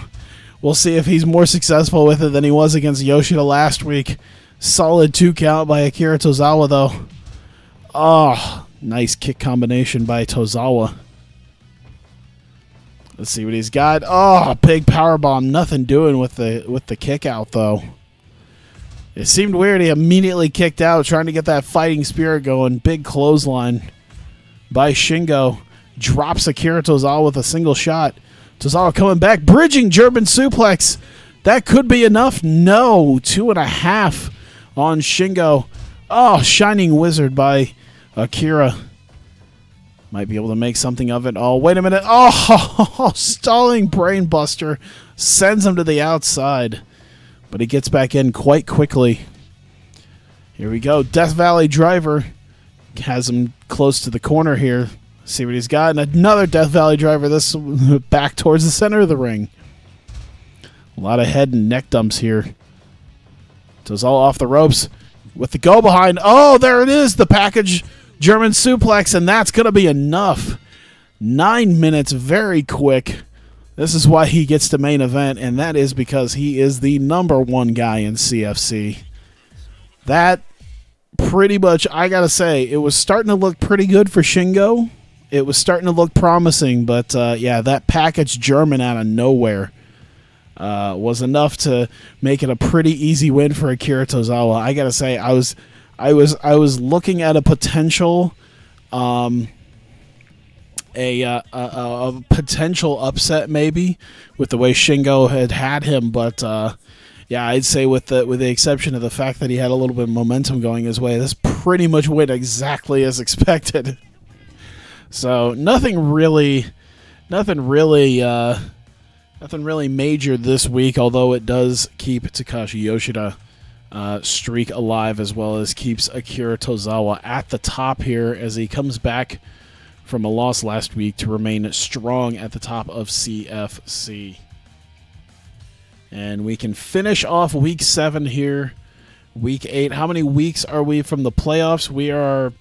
We'll see if he's more successful with it than he was against Yoshida last week. Solid 2 count by Akira Tozawa, though. Oh, nice kick combination by Tozawa. Let's see what he's got. Oh, big powerbomb. Nothing doing with the kick out, though. It seemed weird. He immediately kicked out, trying to get that fighting spirit going. Big clothesline by Shingo. Drops Akira Tozawa with a single shot. Tozawa coming back. Bridging German suplex. That could be enough. No. 2.5 on Shingo. Oh, Shining Wizard by Akira. Might be able to make something of it. Oh, wait a minute. Oh, stalling brainbuster. Sends him to the outside. But he gets back in quite quickly. Here we go. Death Valley Driver. Has him close to the corner here. See what he's got. And another Death Valley Driver. This back towards the center of the ring. A lot of head and neck dumps here. Tozawa off the ropes with the go behind. Oh, there it is. The package German suplex, and that's going to be enough. 9 minutes, very quick. This is why he gets to main event, and that is because he is the #1 guy in CFC. That pretty much, I got to say, it was starting to look pretty good for Shingo. It was starting to look promising, but yeah, that package German out of nowhere was enough to make it a pretty easy win for Akira Tozawa. I gotta say, I was looking at a potential, a potential upset maybe with the way Shingo had him, but yeah, I'd say with the exception of the fact that he had a little bit of momentum going his way, this pretty much went exactly as expected. So nothing really major this week, although it does keep Takashi Yoshida streak alive, as well as keeps Akira Tozawa at the top here as he comes back from a loss last week to remain strong at the top of CFC. And we can finish off Week 7 here. Week 8. How many weeks are we from the playoffs? We are,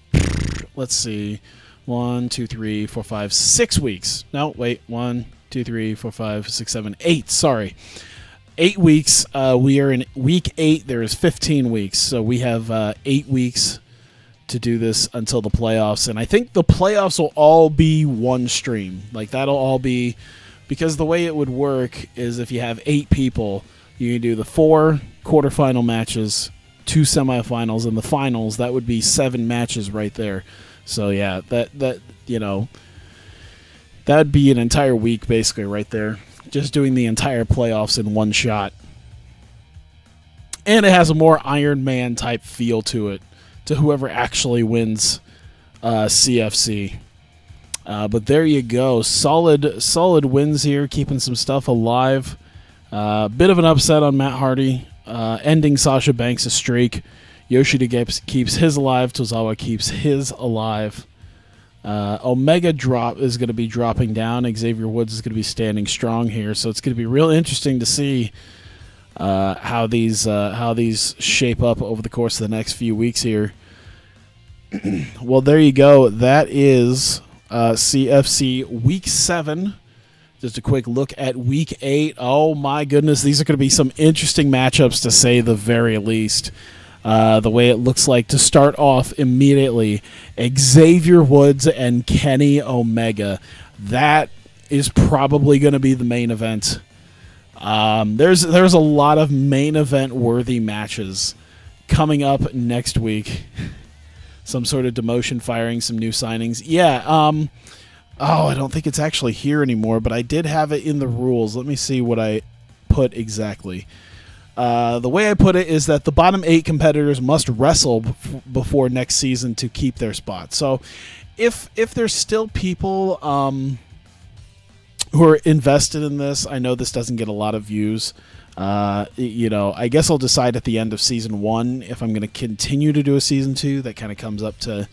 let's see, 1, 2, 3, 4, 5, 6 weeks. No, wait, 1, 2, 3, 4, 5, 6, 7, 8. Sorry. 8 weeks. We are in Week 8. There is 15 weeks. So we have 8 weeks to do this until the playoffs. And I think the playoffs will all be one stream. Like, that'll all be... Because the way it would work is if you have 8 people, You can do the 4 quarterfinal matches, 2 semifinals, and the finals. That would be 7 matches right there. So yeah, that that'd be an entire week basically right there, just doing the entire playoffs in one shot. And it has a more Iron Man type feel to it, to whoever actually wins CFC. But there you go, solid wins here, keeping some stuff alive. Bit of an upset on Matt Hardy, ending Sasha Banks' streak. Yoshida keeps his alive. Tozawa keeps his alive. Omega drop is going to be dropping down. Xavier Woods is going to be standing strong here. So it's going to be real interesting to see how these shape up over the course of the next few weeks here. Well, there you go. That is CFC Week 7. Just a quick look at Week 8. Oh, my goodness. These are going to be some interesting matchups, to say the very least. The way it looks like to start off immediately, Xavier Woods and Kenny Omega. That is probably going to be the main event. There's a lot of main event worthy matches coming up next week. Some sort of demotion firing, some new signings. Yeah, oh, I don't think it's actually here anymore, but I did have it in the rules. Let me see what I put exactly. The way I put it is that the bottom 8 competitors must wrestle before next season to keep their spot. So if there's still people who are invested in this, I know this doesn't get a lot of views. I guess I'll decide at the end of Season 1 if I'm going to continue to do a Season 2. That kind of comes up to,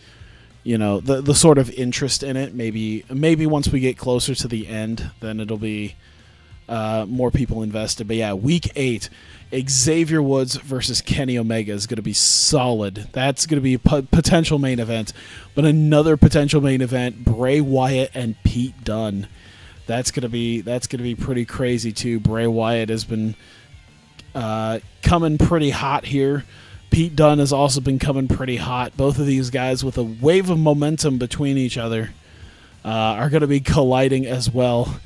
the sort of interest in it. Maybe once we get closer to the end, then it'll be more people invested. But yeah, Week 8, Xavier Woods versus Kenny Omega is going to be solid. That's going to be a potential main event. But another potential main event, Bray Wyatt and Pete Dunne. That's gonna be pretty crazy too. Bray Wyatt has been coming pretty hot here. Pete Dunne has also been coming pretty hot. Both of these guys, with a wave of momentum between each other, are going to be colliding as well.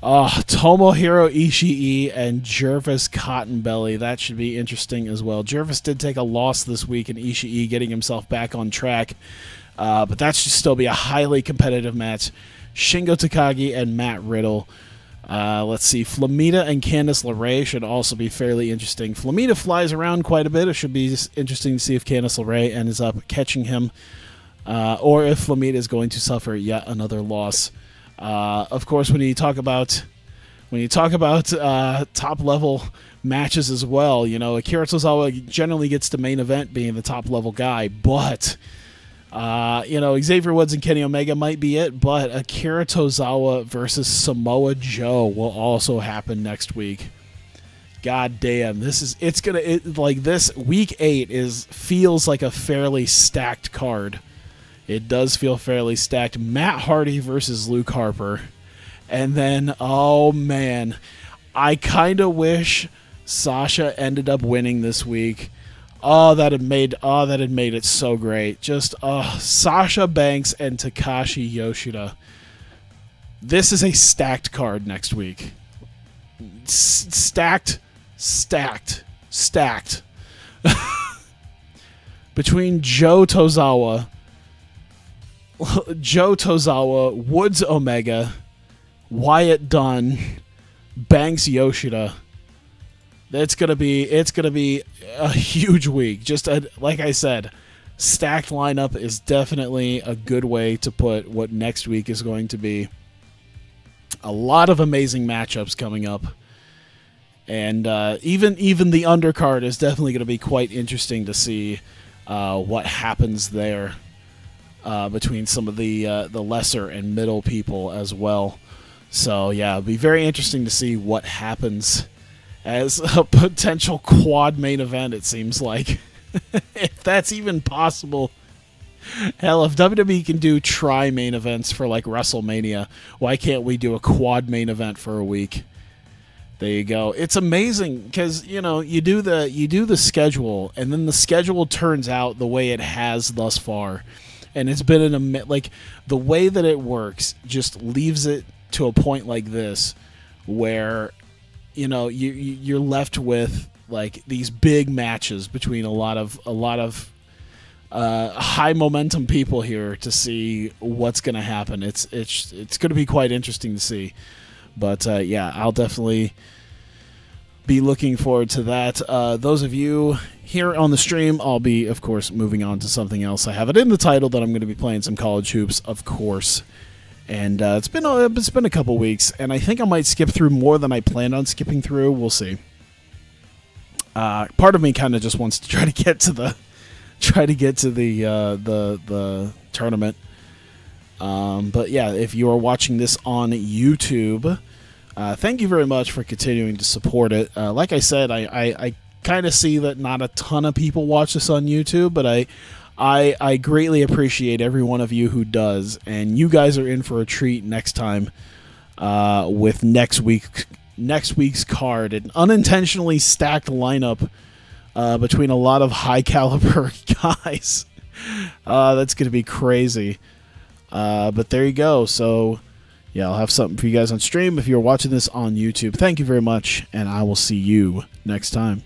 Tomohiro Ishii and Jervis Cottonbelly. That should be interesting as well. Jervis did take a loss this week, and Ishii getting himself back on track. But that should still be a highly competitive match. Shingo Takagi and Matt Riddle. Let's see. Flamita and Candice LeRae should also be fairly interesting. Flamita flies around quite a bit. It should be interesting to see if Candice LeRae ends up catching him, or if Flamita is going to suffer yet another loss. Of course, when you talk about top level matches as well, Akira Tozawa generally gets the main event being the top level guy, but Xavier Woods and Kenny Omega might be it, but Akira Tozawa versus Samoa Joe will also happen next week. God damn, this Week 8 feels like a fairly stacked card. It does feel fairly stacked. Matt Hardy versus Luke Harper. And then, oh man, I kind of wish Sasha ended up winning this week. That had made it so great. Just Sasha Banks and Takashi Yoshida. This is a stacked card next week. Stacked. Between Joe Tozawa, Woods Omega, Wyatt Dunne, Banks Yoshida. It's gonna be a huge week. Like I said, stacked lineup is definitely a good way to put what next week is going to be. A lot of amazing matchups coming up, and even the undercard is definitely going to be quite interesting to see what happens there between some of the lesser and middle people as well. So yeah, it'll be very interesting to see what happens as a potential quad main event, it seems like. If that's even possible. Hell, if WWE can do tri-main events for like WrestleMania, why can't we do a quad main event for a week? There you go. It's amazing because, you do the schedule, and then the schedule turns out the way it has thus far. And it's been the way that it works just leaves it to a point like this where you're left with like these big matches between a lot of high momentum people here to see what's going to happen. It's going to be quite interesting to see. But yeah, I'll definitely be looking forward to that. Those of you here on the stream, I'll be, of course, moving on to something else. I have it in the title that I'm going to be playing some college hoops, of course. And it's been a couple weeks, and I think I might skip through more than I planned on skipping through. We'll see. Part of me kind of just wants to try to get to the tournament. But yeah, if you are watching this on YouTube, thank you very much for continuing to support it. Like I said, I kind of see that not a ton of people watch this on YouTube, but I greatly appreciate every one of you who does, and you guys are in for a treat next time with next week's card, an unintentionally stacked lineup between a lot of high caliber guys. That's going to be crazy. But there you go. So yeah, I'll have something for you guys on stream if you're watching this on YouTube. Thank you very much, and I will see you next time.